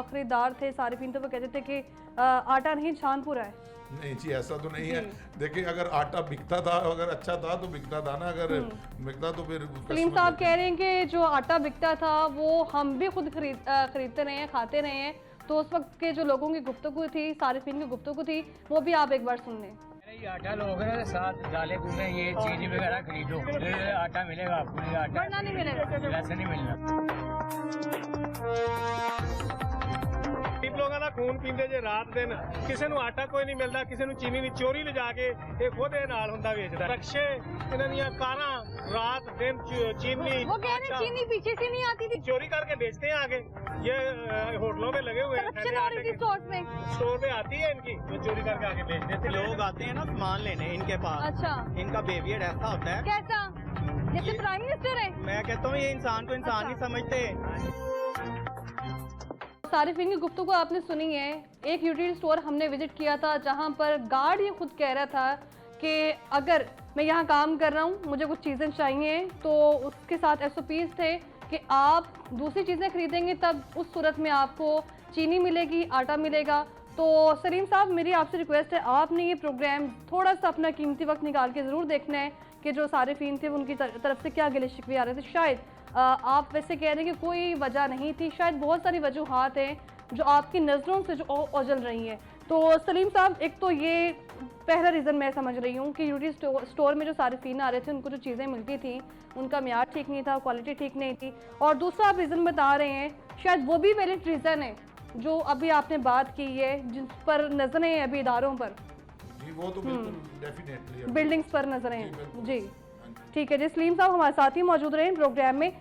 खरीदार थे सारिफीन, तो वो कहते थे कि आटा नहीं छानपुरा है। नहीं जी, ऐसा तो नहीं है। देखिए अगर आटा बिकता था, अगर अच्छा था तो बिकता था ना, अगर बिकता तो फिर। सलीम साहब कह रहे हैं कि जो आटा बिकता था वो हम भी खुद खरीदते रहे हैं, खाते रहे हैं, तो उस वक्त के जो लोगों की गुफ्तगू थी, सारिफीन की गुफ्तगू थी, वो भी आप एक बार सुन लें। ये आटा लोगे ना, साथ दालें दूल्हे, ये चीनी वगैरह खरीदो, आटा मिलेगा आपको। नहीं आटा नहीं मिलेगा, ऐसे नहीं मिलना। लोगों का खून पींदे जे रात दिन, किसी ਨੂੰ ਆਟਾ ਕੋਈ ਨਹੀਂ ਮਿਲਦਾ, ਕਿਸੇ ਨੂੰ ਚੀਨੀ ਨਹੀਂ, ਚੋਰੀ ਲਿਜਾ ਕੇ ਇਹ ਖੁਦ ਇਹ ਨਾਲ ਹੁੰਦਾ ਵੇਚਦਾ। ਰਕਸ਼ੇ ਇਹਨਾਂ ਦੀਆਂ ਕਾਰਾਂ ਰਾਤ दिन चीनी, वो कह रहे हैं चीनी पीछे से नहीं आती थी, चोरी करके बेचते हैं आगे। ये होटलों में लगे हुए हैं, स्टोर में आती है इनकी, तो चोरी करके आगे बेच देते। लोग आते हैं ना सामान लेने इनके पास। अच्छा, इनका बिहेवियर ऐसा होता है। कैसा? जैसे प्राइम मिनिस्टर है। मैं कहता हूँ ये इंसान को इंसान नहीं समझते। सारिफीन की गुफ्तगू आपने सुनी है। एक यूटिलिटी स्टोर हमने विजिट किया था जहां पर गार्ड ये खुद कह रहा था कि अगर मैं यहाँ काम कर रहा हूँ, मुझे कुछ चीज़ें चाहिए, तो उसके साथ एसओपीज थे कि आप दूसरी चीज़ें खरीदेंगे तब उस सूरत में आपको चीनी मिलेगी, आटा मिलेगा। तो सलीम साहब, मेरी आपसे रिक्वेस्ट है, आपने ये प्रोग्राम थोड़ा सा अपना कीमती वक्त निकाल के ज़रूर देखना है कि जो सारिफीन थे उनकी तरफ से क्या गिले शिकवे आ रहे थे। शायद आप वैसे कह रहे हैं कि कोई वजह नहीं थी, शायद बहुत सारी वजूहात हैं जो आपकी नज़रों से जो ओझल रही हैं। तो सलीम साहब, एक तो ये पहला रीज़न मैं समझ रही हूँ कि यूटिलिटी स्टोर में जो सारिफीन आ रहे थे उनको जो चीज़ें मिलती थी उनका म्यार ठीक नहीं था, क्वालिटी ठीक नहीं थी, और दूसरा आप रीज़न बता रहे हैं, शायद वो भी वैलिड रीज़न है जो अभी आपने बात की है, जिस पर नजरें हैं अभी इदारों पर। जी वो तो बिल्कुल डेफिनेटली बिल्डिंग्स पर नजरें हैं जी। ठीक है जी, सलीम साहब हमारे साथ ही मौजूद रहे प्रोग्राम में।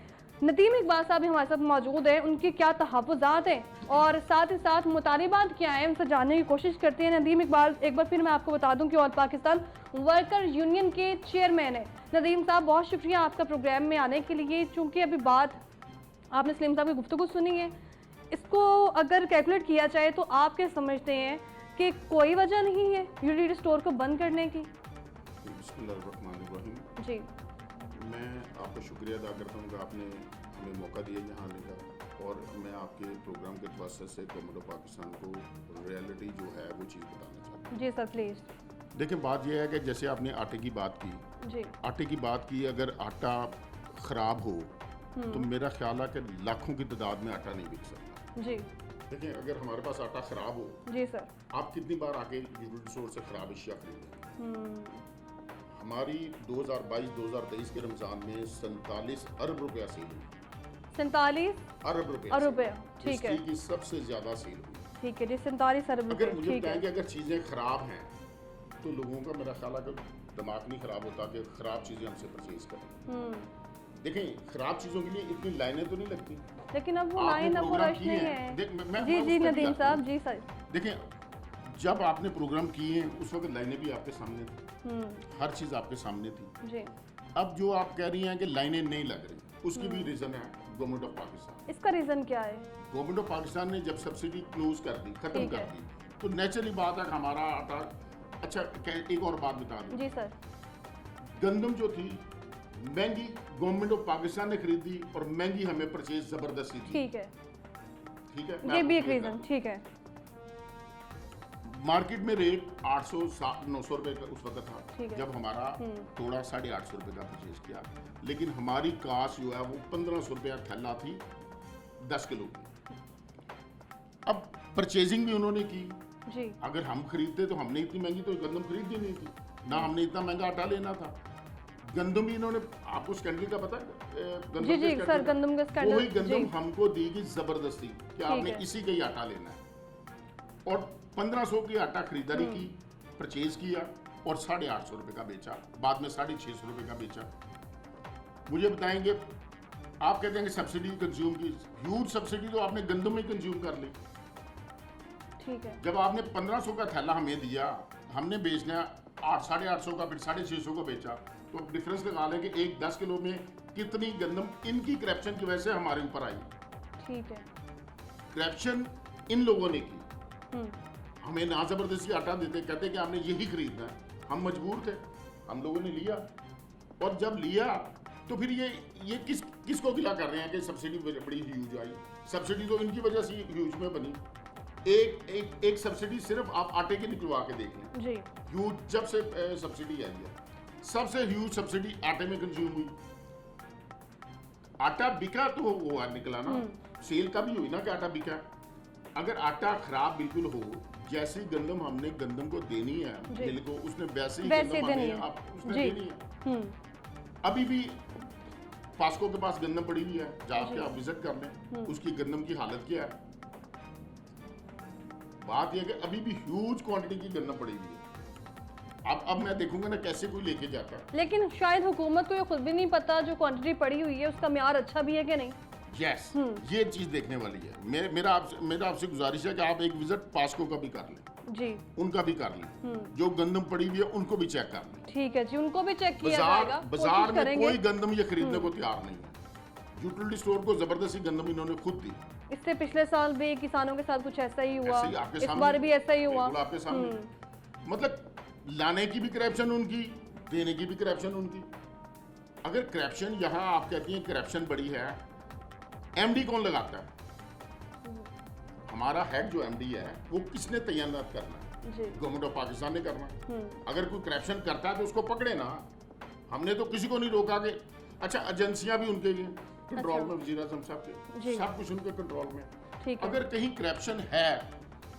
नदीम इकबाल साहब भी हमारे साथ मौजूद हैं, उनकी क्या तहफ़्फ़ुज़ात हैं और साथ ही साथ मुतालिबात क्या हैं, उनसे जानने की कोशिश करते हैं। नदीम इकबाल, एक बार फिर मैं आपको बता दूं कि ऑल पाकिस्तान वर्कर यूनियन के चेयरमैन हैं। नदीम साहब, बहुत शुक्रिया आपका प्रोग्राम में आने के लिए। चूँकि अभी बात आपने सलीम साहब की गुफ्तगू सुनी है, इसको अगर कैलकुलेट किया जाए तो आप क्या समझते हैं कि कोई वजह नहीं है यूटिलिटी स्टोर को बंद करने की? जी, मैं आपका शुक्रिया अदा करता हूँ कि आपने हमें मौका दिया यहाँ आने का, और मैं आपके प्रोग्राम के तवज्जुह से गवर्नमेंट ऑफ पाकिस्तान को रियलिटी जो है वो चीज़ बताना चाहता हूँ। जी सर, प्लीज़। देखिए बात यह है कि जैसे आपने आटे की बात की जी, आटे की बात की, अगर आटा ख़राब हो तो मेरा ख्याल है कि लाखों की तादाद में आटा नहीं बिक सकता जी। देखिए अगर हमारे पास आटा ख़राब हो, जी सर, आप कितनी बार आके यूटिलिटी स्टोर से ख़राब अशिया खरीदेंगे? हमारी 2022-2023 के रमज़ान में 47 अरब रुपया सेल हुई। 47 अरब रुपया, ठीक है, की सबसे ज़्यादा सेल हुई। ठीक है जी, 47 अरब रुपए, अगर मुझे ठीक बताएं कि है। अगर चीज़ें ख़राब हैं तो लोगों का मेरा ख्याल है कि दिमाग नहीं ख़राब होता कि ख़राब चीज़ें हमसे परचेज करें। देखें, ख़राब चीज़ों के लिए इतनी लाइनें तो नहीं लगती, लेकिन अब वो आपने लाइन अब वो प्रोग्राम रश किए नहीं हैं। है। देख, मैं जी उस जी पर भी नदीम आता साहब, हूँ। जी सर। देखें, जब आपने प्रोग्राम किए हैं उस वक्त लाइनें भी आपके सामने थी, हर चीज़ आपके सामने थी। जी। अब जो आप कह रही हैं कि लाइनें नहीं लग रही, उसकी भी रीज़न है गवर्नमेंट ऑफ पाकिस्तान। इसका रीज़न क्या है? गवर्नमेंट ऑफ पाकिस्तान ने जब सब्सिडी क्लोज कर दी, खत्म ठीक कर है। दी, तो नेचुरली बात है कि हमारा आटा। अच्छा, एक और बात बता दूं, जी सर। गंदम जो थी महंगी गवर्नमेंट ऑफ पाकिस्तान ने खरीदी और महंगी हमें परचेज जबरदस्ती थी। ठीक है, ठीक है, ये भी एक रीज़न, ठीक है। मार्केट में रेट 800-900 रुपए का उस वक्त था, ठीक है। जब हमारा थोड़ा 850 रुपए का परचेज किया, लेकिन हमारी कास्ट जो है वो 1500 रुपया थैला थी 10 किलो की। अब परचेजिंग भी उन्होंने की जी। अगर हम खरीदते तो हमने इतनी महंगी तो गंदम खरीदी नहीं थी, ना हमने इतना महंगा आटा लेना था। गंदम भी इन्होंने, आपको स्कैंडल का पता है? जी जी सर, गंदम का स्कैंडल। वही गंदम हमको दी गई जबरदस्ती कि आपने है। इसी का ही आटा लेना है, और 1500 की आटा खरीदारी की, परचेज किया और 850 रुपए का बेचा, बाद में 650 रुपए का बेचा। मुझे बताएंगे, आप कहते हैं कि सब्सिडी कंज्यूम की, ह्यूज सब्सिडी तो आपने गंदम में कंज्यूम कर ली। ठीक है। जब आपने 1500 का थैला हमें दिया, हमने बेचना 800-850 का, फिर 650 को बेचा, तो डिफरेंस निकाल लें कि एक 10 किलो में कितनी गंदम इनकी करप्शन की वजह से हमारे ऊपर आई। ठीक है। करप्शन इन लोगों ने की, हमें ना जबरदस्ती आटा देते, कहते कि आपने यही खरीदना है, हम मजबूर थे, हम लोगों ने लिया। और जब लिया तो फिर ये किसको गिला कर रहे हैं कि सब्सिडी बड़ी ह्यूज आई? सब्सिडी तो इनकी वजह से ह्यूज में बनी। एक सब्सिडी सिर्फ आप आटे की निकलवा के देख लें जी। ह्यूज, जब से सब्सिडी आई है सबसे ह्यूज सब्सिडी आटे में कंज्यूम हुई। आटा बिका तो वो निकला ना, सेल का भी हुई ना कि आटा बिका। अगर आटा खराब बिल्कुल हो, जैसी गंदम हमने गंदम को देनी है मिल को, उसने वैसे ही गंदम उसने देनी है। अभी भी पास्को के पास गंदम पड़ी हुई है, जाके आप विजिट कर लें, उसकी गंदम की हालत क्या है। बात यह कि अभी भी ह्यूज क्वांटिटी की गंदम पड़ी हुई है। अब मैं देखूंगा ना कैसे कोई लेके जाता है। लेकिन शायद हुकूमत को ये खुद भी नहीं पता जो क्वांटिटी पड़ी हुई है उसका म्यार अच्छा भी है कि नहीं। यस, ये चीज देखने वाली है। मेरा आपसे गुजारिश है कि आप एक विजिट पास्को का भी कर लें जी, उनका भी कर लें, जो गंदम पड़ी हुई है उनको भी चेक कर लें। ठीक है जी, उनको भी चेक किया जाएगा। बाजार में कोई गंदम ये खरीदने को तैयार नहीं है। यूटिलिटी स्टोर को जबरदस्ती गंदम इन्होंने खुद दी। इससे पिछले साल भी किसानों के साथ कुछ ऐसा ही हुआ, इस बार भी ऐसा ही हुआ। आपके सामने, मतलब लाने की भी करप्शन उनकी, देने की भी करप्शन उनकी। अगर करप्शन यहाँ आप कहती हैं करप्शन बड़ी है, एमडी कौन लगाता है? हमारा हेड जो एमडी है वो किसने तैनात करना है? गवर्नमेंट ऑफ पाकिस्तान ने करना है। अगर कोई करप्शन करता है तो उसको पकड़े ना। हमने तो किसी को नहीं रोका कि अच्छा, एजेंसियां भी उनके कंट्रोल में, वज़ीर आज़म साहब के सब कुछ उनके कंट्रोल में। अगर कहीं करप्शन है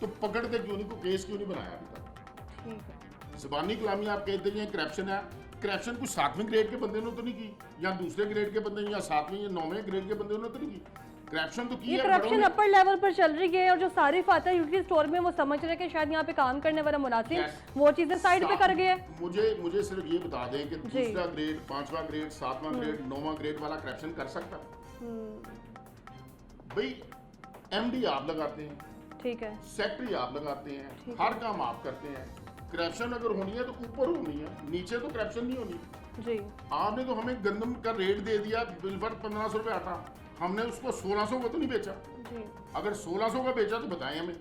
तो पकड़ते क्यों नहीं, को केस क्यों नहीं बनाया अभी तक? ज़बानी कलामी आप कहते हैं करप्शन है, करप्शन कुछ 7वें ग्रेड के बंदे ने तो नहीं की, या दूसरे ग्रेड के बंदे, या 7वें या 9वें ग्रेड के बंदे ने तो नहीं की। करप्शन तो की है, करप्शन अपर लेवल पर चल रही है। और जो सारिफ आता है यूटिलिटी स्टोर में, वो समझ रहे हैं कि शायद यहाँ पे काम करने वाला मुलाजिम वो चीजें साइड पे कर गए। मुझे सिर्फ ये बता दें कि दूसरा ग्रेड, 5वां ग्रेड, 7वां ग्रेड, 9वां ग्रेड वाला करप्शन कर सकता है? भाई एमडी आप लगाते हैं, ठीक है, सेक्रेटरी आप लगाते हैं, हर काम आप करते हैं। करप्शन अगर होनी है तो ऊपर होनी है, नीचे तो करप्शन नहीं होनी जी। आपने तो हमें गंदम का रेट दे दिया बिलफर 1500 रुपये आटा, हमने उसको 1600 का तो नहीं बेचा जी। अगर 1600 का बेचा तो बताएं हमें।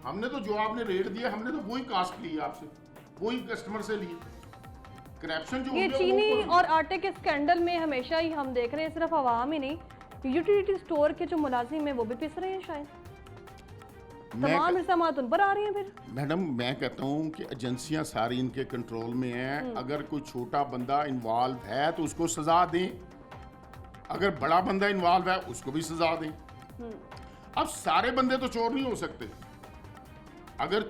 हमने तो जो आपने रेट दिया, हमने तो वही कास्ट ली आपसे, वही कस्टमर से लिए। करप्शन जो ये चीनी और आटे के स्कैंडल में हमेशा ही हम देख रहे हैं, सिर्फ आवाम ही नहीं, यूटिलिटी स्टोर के जो मुलाजिम है वो भी पिस रहे हैं। शायद तमाम इल्जामात उन पर आ रही हैं। फिर मैडम मैं कहता हूँ कि एजेंसियां सारी इनके कंट्रोल में हैं। अगर कोई छोटा बंदा इन्वॉल्व है तो उसको सजा दें, अगर बड़ा बंदा इन्वॉल्व है उसको भी सजा दें। अब सारे बंदे तो चोर नहीं हो सकते। अगर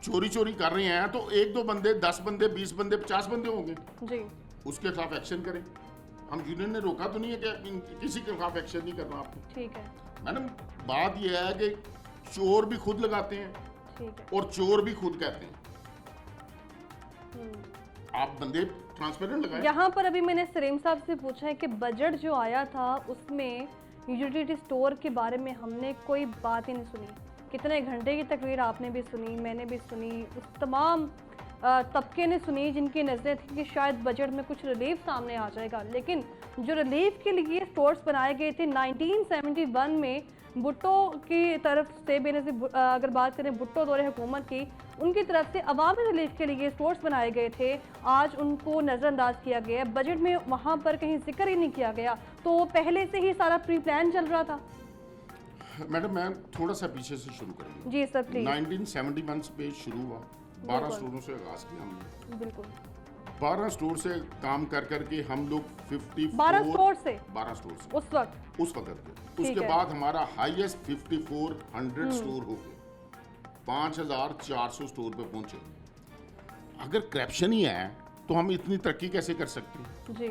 चोरी कर रहे हैं तो 1-2 बंदे, 10 बंदे, 20 बंदे, 50 बंदे होंगे, जी उसके खिलाफ एक्शन करें। हम यूनियन ने रोका तो नहीं है कि किसी के खिलाफ एक्शन नहीं करना आपको। ठीक है मैडम बात यह है कि चोर भी खुद लगाते हैं ठीक है। और चोर भी खुद कहते हैं। आप बंदे ट्रांसपेरेंट लगाएं। यहाँ पर अभी मैंने सलीम साहब से पूछा है कि बजट जो आया था उसमें यूटिलिटी स्टोर के बारे में हमने कोई बात ही नहीं सुनी। कितने घंटे की तकरीर आपने भी सुनी, मैंने भी सुनी, उस तमाम तबके ने सुनी जिनकी नज़रें थी कि शायद बजट में कुछ रिलीफ सामने आ जाएगा। लेकिन जो रिलीफ के लिए स्टोर्स बनाए गए थे 1971 में भुट्टो की तरफ से, बेनज़ीर अगर बात करें भुट्टो दौरे हुकूमत की, उनकी तरफ से अवामी रिलीफ के लिए स्टोर्स बनाए गए थे, आज उनको नज़रअंदाज किया गया। बजट में वहाँ पर कहीं जिक्र ही नहीं किया गया, तो पहले से ही सारा प्री प्लान चल रहा था। मैडम मैं थोड़ा सा पीछे से शुरू करेंगे। जी सर प्लीज। 1971 पे शुरू हुआ, 12 स्टोरों से आगाज किया हमने। बिल्कुल 12 स्टोर से काम कर करके हम लोग 12 स्टोर से उस वक्त के उसके बाद हमारा हाईएस्ट 5400 स्टोर हो गए, 5400 स्टोर पे पहुंचे। अगर करप्शन ही है तो हम इतनी तरक्की कैसे कर सकते हैं? जी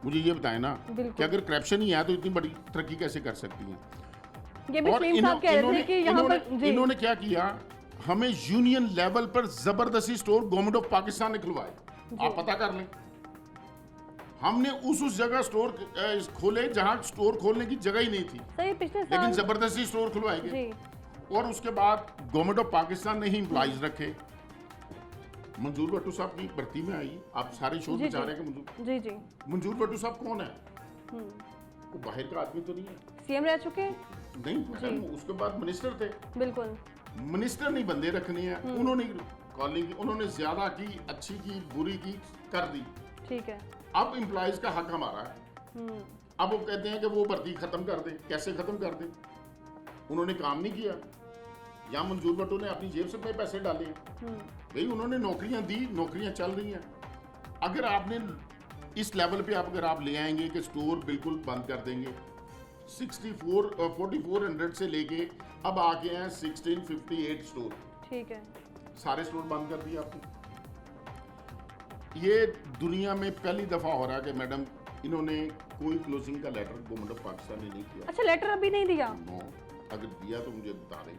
मुझे ये बताएं ना कि अगर करप्शन ही है तो इतनी बड़ी तरक्की कैसे कर सकती हैं? ये भी सलीम साहब कह रहे थे कि यहाँ पर इन्होंने क्या किया, हमें यूनियन लेवल पर जबरदस्ती स्टोर गवर्नमेंट ऑफ पाकिस्तान ने खुलवाए। आप पता कर लें, हमने उस जगह स्टोर खोले जहां स्टोर खोलने की जगह ही नहीं थी, सही पिछले साल लेकिन जबरदस्ती स्टोर खुलवाए गए। और उसके बाद गवर्नमेंट ऑफ पाकिस्तान ने ही इम्प्लॉइज रखे। मंजूर भट्टू साहब की भर्ती में आई, आप सारे शोध बचा रहे हैं कि मंजूर भट्टू साहब कौन है? वो बाहर का आदमी तो नहीं है, सीएम रह चुके नहीं मैडम, उसके बाद मिनिस्टर थे। बिल्कुल मिनिस्टर नहीं बंदे रखने हैं, उन्होंने कॉलिंग की, उन्होंने ज्यादा की, अच्छी की, बुरी की, कर दी। ठीक है। अब एम्प्लॉइज का हक हमारा है। अब वो कहते हैं कि वो भर्ती खत्म कर दे। कैसे खत्म कर दे? उन्होंने काम नहीं किया, या मंजूर भट्टो ने अपनी जेब से पैसे डाले। भाई उन्होंने नौकरियां दी, नौकरियां चल रही हैं। अगर आपने इस लेवल पे अगर आप ले आएंगे कि स्टोर बिल्कुल बंद कर देंगे, 4400 से लेके अब आ गए हैं 1658 स्टोर। ठीक है, सारे स्टोर बंद कर दिए आपने। ये दुनिया में पहली दफा हो रहा है कि मैडम इन्होंने कोई क्लोजिंग का लेटर गवर्नमेंट ऑफ पाकिस्तान ने नहीं किया। अच्छा, लेटर अभी नहीं दिया? नो, अगर दिया तो मुझे बता दें।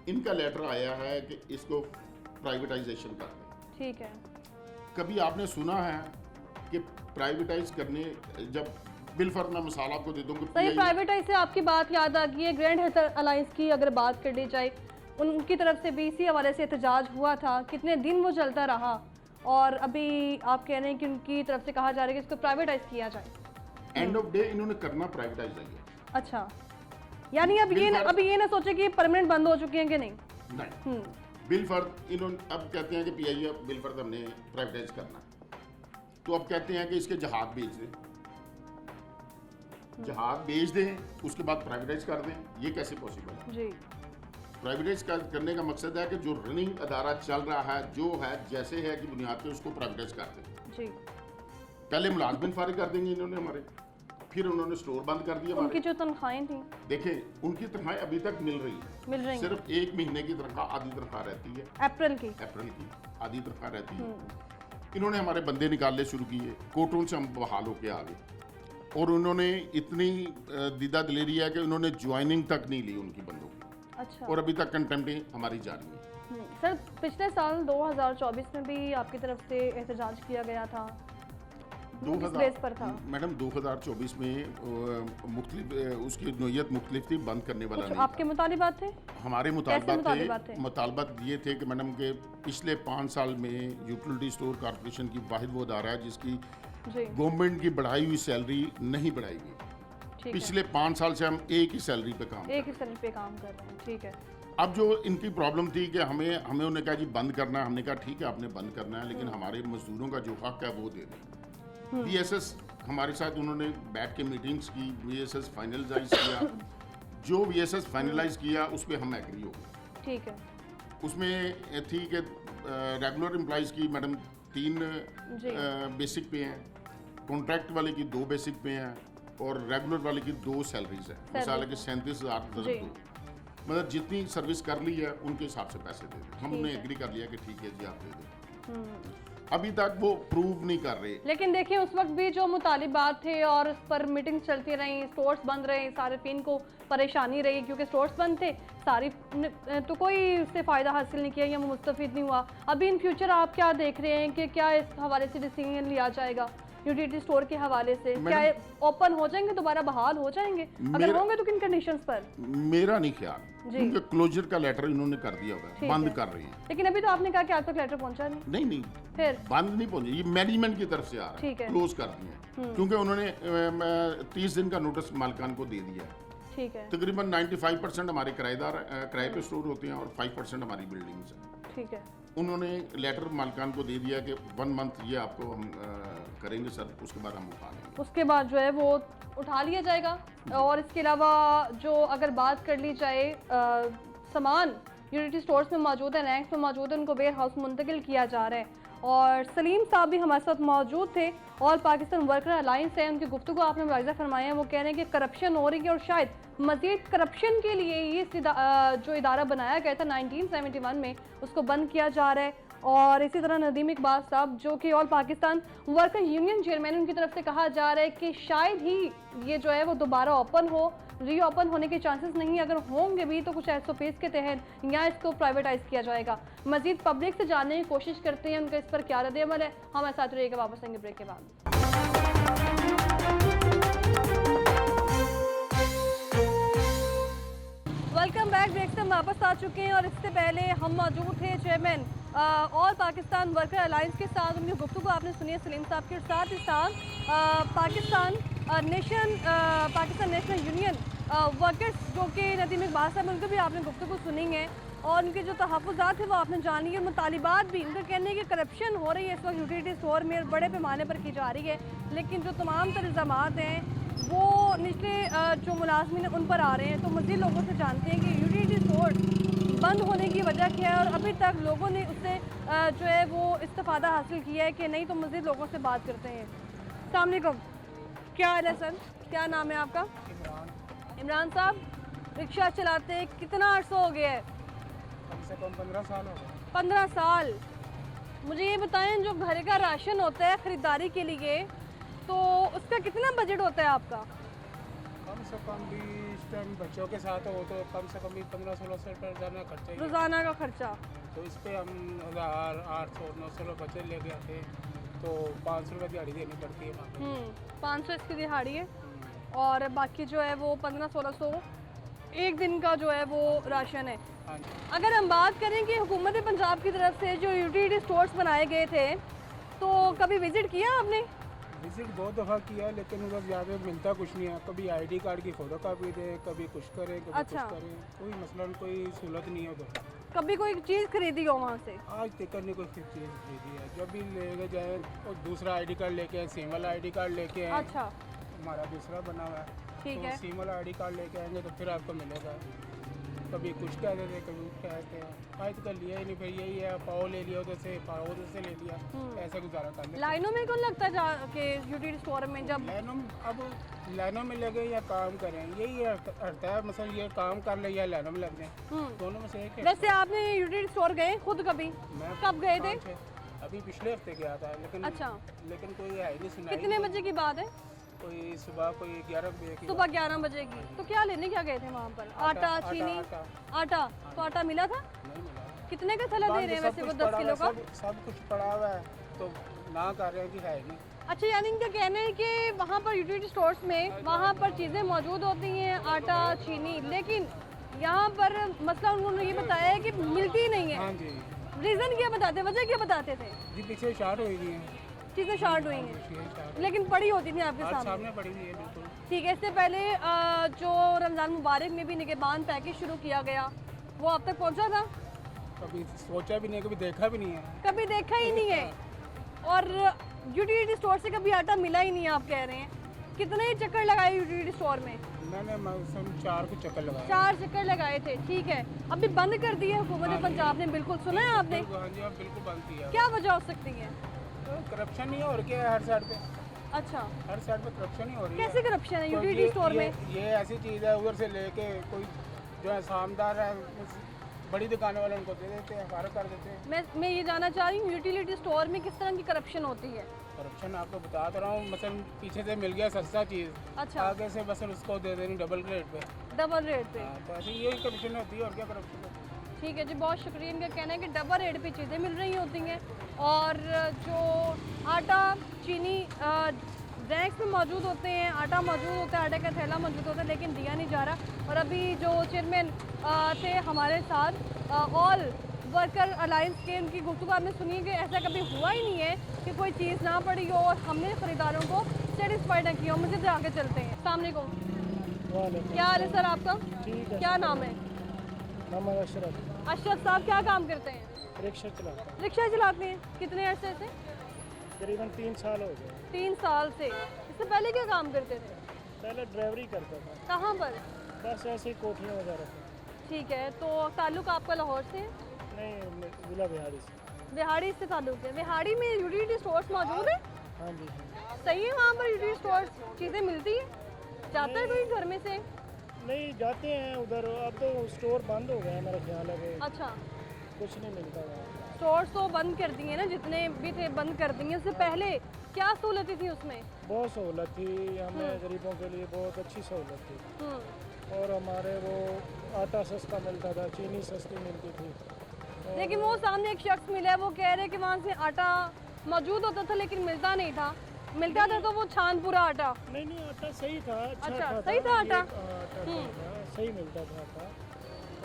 इनका लेटर आया है कि इसको प्राइवेटाइजेशन कर दें। ठीक है। कभी आपने सुना है कि प्राइवेटाइज करने, जब बिलफर्द में मिसाल आपको दे दूं, प्राइवेटाइज से आपकी बात याद आ गई है, ग्रैंड हेल्थ अलायंस की अगर बात कर ली जाए, उनकी तरफ से भी इसी हवाले से एहतजाज हुआ था। कितने दिन वो चलता रहा और अभी आप कह रहे हैं कि उनकी तरफ से कहा जा रहा है कि इसको प्राइवेटाइज किया जाए। एंड ऑफ डे इन्होंने करना प्राइवेटाइज है। अच्छा, यानी अब ये ना सोचे कि परमानेंट बंद हो चुके हैं कि नहीं। नहीं, बिलफर्द इन्होंने अब कहते हैं कि पीआईए बिलफर्द हमने प्राइवेटाइज करना, तो अब कहते हैं कि इसके जहाज बेच दें, जहाज बेच दें, उसके बाद प्राइवेटाइज कर दें। ये कैसे पॉसिबल है? जी, प्राइवेटाइज करने का मकसद है कि जो रनिंग अदारा चल रहा है, जो है जैसे है कि बुनियाद पे उसको प्राइवेटाइज कर दें। जी, पहले मुलाजमिन फारिग कर देंगे इन्होंने हमारे, फिर उन्होंने स्टोर बंद कर दिया। उनकी जो तनख्वाहें थी, देखें उनकी तनख्वाहें अभी तक मिल रही है, सिर्फ 1 महीने की तनख्वाह, आधी तनख्वाह रहती है अप्रैल की आधी तनख्वाह रहती है। इन्होंने हमारे बंदे निकालने शुरू किए, कोर्टों से हम बहाल होके आ गए, और उन्होंने इतनी दीदा दिलेरी है कि उन्होंने ज्वाइनिंग तक नहीं ली उनकी बंदों की। अच्छा। और अभी तक कंटेम्प्ट हमारी जारी है। सर, पिछले साल 2024 में भी आपकी तरफ से एहतजाज किया गया था, 2000 पर था मैडम। 2024 में मुख्तलिफ उसकी नोयत मुख्तलिफ थी, बंद करने वाला नहीं। आपके मुतालिबात थे? हमारे मुतालबात ये थे कि मैडम के पिछले 5 साल में यूटिलिटी स्टोर कॉर्पोरेशन की वाहिद वो अदारा है जिसकी गवर्नमेंट की बढ़ाई हुई सैलरी नहीं बढ़ाई गई। पिछले 5 साल से हम एक ही सैलरी पे काम कर रहे हैं। ठीक है। अब जो इनकी प्रॉब्लम थी कि हमें उन्होंने कहा जी बंद करना है, हमने कहा ठीक है आपने बंद करना है, लेकिन हमारे मजदूरों का जो हक है वो दे दें। वीएसएस हमारे साथ उन्होंने बैठ के मीटिंग्स की, वीएसएस फाइनलाइज किया, जो वीएसएस फाइनलाइज किया उस पर हम एग्री हो गए। ठीक है। उसमें थी कि रेगुलर एम्प्लॉइज की मैडम 3 बेसिक पे हैं, कॉन्ट्रैक्ट वाले की 2 बेसिक पे हैं, और रेगुलर वाले की 2 सैलरीज हैं। मिसाल है कि 37,000 2। मतलब जितनी सर्विस कर ली है उनके हिसाब से पैसे दे दें। हमने एग्री कर लिया कि ठीक है जी आप दे दें। अभी तक वो प्रूव नहीं कर रहे। लेकिन देखिए उस वक्त भी जो मुतालिबात थे और उस पर मीटिंग चलती रही, स्टोर्स बंद रहे, सारिफिन को परेशानी रही क्योंकि स्टोर्स बंद थे, तो कोई उससे फ़ायदा हासिल नहीं किया या वो मुस्तफ़ीद नहीं हुआ। अभी इन फ्यूचर आप क्या देख रहे हैं कि क्या इस हवाले से डिसीजन लिया जाएगा यूटिलिटी स्टोर के हवाले से? क्या ओपन हो जाएंगे, दोबारा बहाल हो जाएंगे? अगर होंगे तो किन कंडीशंस पर? मेरा नहीं ख्याल, क्योंकि क्लोजर का लेटर इन्होंने कर दिया हुआ है, बंद कर रहे हैं। लेकिन अभी तो आपने कहा कि आज तक लेटर पहुंचा नहीं। नहीं फिर बंद नहीं पहुंचे, ये मैनेजमेंट की तरफ से आ रहा है, क्लोज कर दिए क्योंकि उन्होंने 30 दिन का नोटिस मालिकान को दे दिया है। ठीक है। तकरीबन 95% हमारे किराएदार किराए पे स्टोर होते हैं और 5% हमारी बिल्डिंग्स हैं। ठीक है। उन्होंने लेटर मालिकान को दे दिया कि 1 मंथ ये आपको हम करेंगे सर, उसके बाद हम उठा लेंगे। उसके बाद जो है वो उठा लिया जाएगा। और इसके अलावा जो अगर बात कर ली जाए सामान यूटिलिटी स्टोर्स में मौजूद है, रैंक्स में मौजूद है, उनको वेयर हाउस मुंतकिल किया जा रहा है। और सलीम साहब भी हमारे साथ मौजूद थे, ऑल पाकिस्तान वर्कर अलायंस है, उनकी गुफ्तगू आपने मुलाहिज़ा फरमाया है। वो कह रहे हैं कि करप्शन हो रही है और शायद मज़ीद करप्शन के लिए ये जो इदारा बनाया गया था 1971 में, उसको बंद किया जा रहा है। और इसी तरह नदीम इकबाल साहब जो कि all Pakistan worker union chairman, उनकी तरफ से कहा जा रहा है कि शायद ही ये जो है वो दोबारा ओपन हो, रीओपन होने के चांसेस नहीं, अगर होंगे भी तो कुछ SOPs के तहत या इसको प्राइवेटाइज किया जाएगा। मजीद पब्लिक से जानने की कोशिश करते हैं उनका इस पर क्या रद्द-ए-अमल है। हमारे साथ रहिएगा, वापस आएंगे ब्रेक के बाद। Welcome back. ब्रेक से हम वापस आ चुके हैं और इससे पहले हम मौजूद थे chairman all Pakistan worker alliance के साथ। उनकी गुफ्तगू आपने सुनी है सलीम साहब के साथ ही साथ पाकिस्तान नेशनल यूनियन वर्कर्स जो कि नदीम इकबाल साहब, उनको भी आपने गुफ्तगू सुनी है और उनके जो तहफ़्फ़ुज़ात थे वो आपने जानी है। मुतालिबात भी उनका कहने है कि करप्शन हो रही है इस वक्त यूटिलिटी स्टोर में, बड़े पैमाने पर की जा रही है, लेकिन जो तमाम तर इल्ज़ामात हैं वो निचले जो मुलाजमीन उन पर आ रहे हैं। तो मज़ीद लोगों से जानते हैं कि यूटिलिटी स्टोर बंद होने की वजह क्या है और अभी तक लोगों ने उससे जो है वो इस्तेफ़ादा हासिल किया है कि नहीं। तो मज़ीद लोगों से बात करते हैं। अस्सलाम वालेकुम, क्या हाल है सर? क्या नाम है आपका? इमरान साहब, रिक्शा चलाते कितना अर्सा हो गया है? कम से कम 15 साल हो गए। 15 साल। मुझे ये बताएं, जो घर का राशन होता है ख़रीदारी के लिए, तो उसका कितना बजट होता है आपका? कम से कम भी इस टाइम बच्चों के साथ हो तो कम से कम भी 1500-1600 रुपये रोज़ाना खर्चा ही है। रोज़ाना का खर्चा तो इस पर हम 1000, 800, 900 बच्चे ले गए थे तो 500 रुपये दिहाड़ी देनी पड़ती है। 500 इसकी दिहाड़ी है और बाकी जो है वो 1500-1600 एक दिन का जो है वो राशन है। अगर हम बात करें कि हुकूमत पंजाब की तरफ से जो यूटिलिटी स्टोर्स बनाए गए थे, तो कभी विज़िट किया आपने? विजिट बहुत दफ़ा किया लेकिन उधर ज़्यादा मिलता कुछ नहीं है। कभी ID कार्ड की फ़ोटो कापी दे, कभी कुछ करे, कभी कुछ करे, कोई मसलन कोई सहूलत नहीं है उधर। कभी कोई चीज़ खरीदी हो वहाँ से? आज तक नहीं कोई चीज़ खरीदी है। जब भी लेके जाए और दूसरा ID कार्ड लेके आए, सिम वाला ID कार्ड लेके आए। अच्छा, हमारा दूसरा बना हुआ है, ठीक है। सिम वाला ID कार्ड लेके आएंगे तो फिर आपको मिलेगा। कभी कुछ कहते थे, कभी कुछ कहते हैं। आज तक लिया ही नहीं, फिर यही है पाव ले लिया उधर से, पाव उधर से ले लिया, ऐसे गुजारा कर। लाइनों में कौन लगता है कि यूटिलिटी स्टोर में? जब लाइनों में, अब लाइनों में लगे या काम करें, यही हटता है। मतलब ये काम कर ले या लाइनों में लग जाए, दोनों में से एक है। वैसे आपने यूटिलिटी स्टोर गए खुद कभी? मैं कब गए थे? अभी पिछले हफ्ते गया था, लेकिन अच्छा, लेकिन कोई है नहीं सुनाई। कितने बजे की बात है? कोई सुबह, कोई 11 बजे की। सुबह 11 बजे की। तो क्या लेने क्या गए थे वहाँ पर? आटा, चीनी, आटा। तो आटा मिला था? नहीं मिला। कितने का थैला दे रहे हैं वैसे वो 10 किलो का? सब कुछ पड़ा हुआ है तो ना कर रहे हैं कि है नहीं। अच्छा, यानी इनका कहना है कि वहाँ पर यूटिलिटी स्टोर्स में वहाँ पर चीज़ें मौजूद होती हैं, आटा, चीनी, लेकिन यहाँ पर मसला उन्होंने ये बताया है कि मिलती नहीं है। हाँ जी। रीज़न क्या बताते, वजह क्या बताते थे? जी पीछे शार्ट हुई हुई है, चीज़ें शार्ट हुई हैं, लेकिन पड़ी होती थी आपके सामने पड़ी हुई है बिल्कुल। ठीक है। इससे पहले जो रमज़ान मुबारक में भी निगहबान पैकेज शुरू किया गया, वो अब तक पहुँचा था? कभी सोचा भी नहीं, कभी देखा भी नहीं है। कभी देखा ही नहीं है। और यूटिलिटी स्टोर से कभी आटा मिला ही नहीं, आप कह रहे हैं। कितने चक्कर लगाए यूटिलिटी स्टोर में? मैंने 4 को चक्कर लगाए। 4 चक्कर लगाए थे, ठीक है। अभी बंद कर दिए हुकूमत पंजाब ने, बिल्कुल सुना है आपने? हाँ जी, अब बिल्कुल बंद किया। क्या वजह हो सकती है? करप्शन नहीं और क्या है हर साइड पे। अच्छा, हर साइड पे करप्शन ही हो रही है। कैसे करप्शन है यूटिलिटी स्टोर में? ये ऐसी चीज़ है, उधर से लेके कोई जो है सामदार है बड़ी दुकानों वाले उनको दे देते हैं, फारग कर देते हैं। मैं ये जानना चाह रही हूँ यूटिलिटी स्टोर में किस तरह की करप्शन होती है? करप्शन आपको बता तो रहा हूँ, मसलन पीछे से मिल गया सस्ता चीज़, अच्छा, आगे से बस उसको दे देनी डबल रेट पे। डबल रेट पे? हाँ, तो ऐसे यही करप्शन होती है, और क्या करप्शन होती है। ठीक है जी, बहुत शुक्रिया। इनका कहना है कि डबल रेट पे चीज़ें मिल रही होती हैं और जो आटा चीनी रैक्स में मौजूद होते हैं, आटा मौजूद होता है, आटे का थैला मौजूद होता है, लेकिन दिया नहीं जा रहा। और अभी जो चेयरमैन थे हमारे साथ ऑल वर्कर अलायंस के, उनकी गुफ्तगू आपने सुनी कि ऐसा कभी हुआ ही नहीं है कि कोई चीज़ ना पड़ी हो और हमने ख़रीदारों को सेटिस्फाइड ना किया हो। मुझे तो आगे चलते हैं। अस्सलाम वालेकुम। क्या हाल है सर आपका? क्या नाम है? मोहम्मद अशरफ। अशरफ साहब क्या काम करते हैं? रिक्शा चलाता हूँ। रिक्शा चलाते हैं? कितने अरसे से? करीबन 3 साल हो गए। 3 साल से। इससे पहले क्या काम करते थे? पहले ड्राइवरी करता था। कहाँ पर? बस ऐसे ही कोठियाँ वगैरह पे। ठीक है, तो ताल्लुक आपका लाहौर से है? नहीं, जिला बिहारी से। बिहाड़ी से ताल्लुक है। बिहाड़ी में यूटिलिटी स्टोर्स मौजूद है? हाँ जी। सही है, वहाँ पर यूटिलिटी स्टोर्स चीज़ें मिलती है? जाता है कोई घर में से? नहीं जाते हैं उधर, अब तो स्टोर बंद हो गए हैं मेरा ख्याल है। अच्छा, कुछ नहीं मिलता वहाँ। स्टोर्स तो बंद कर दिए ना, जितने भी थे बंद कर दिए। उससे पहले क्या सहूलतें थी उसमें? बहुत सहूलत थी हमें, गरीबों के लिए बहुत अच्छी सहूलत थी। और हमारे वो आटा सस्ता मिलता था, चीनी सस्ती मिलती थी। लेकिन वो सामने एक शख्स मिला है, वो कह रहे कि वहाँ से आटा मौजूद होता था लेकिन मिलता नहीं था। मिलता था तो वो छानपुरा आटा। नहीं, आटा सही था। अच्छा, सही था आटा? सही मिलता था आटा।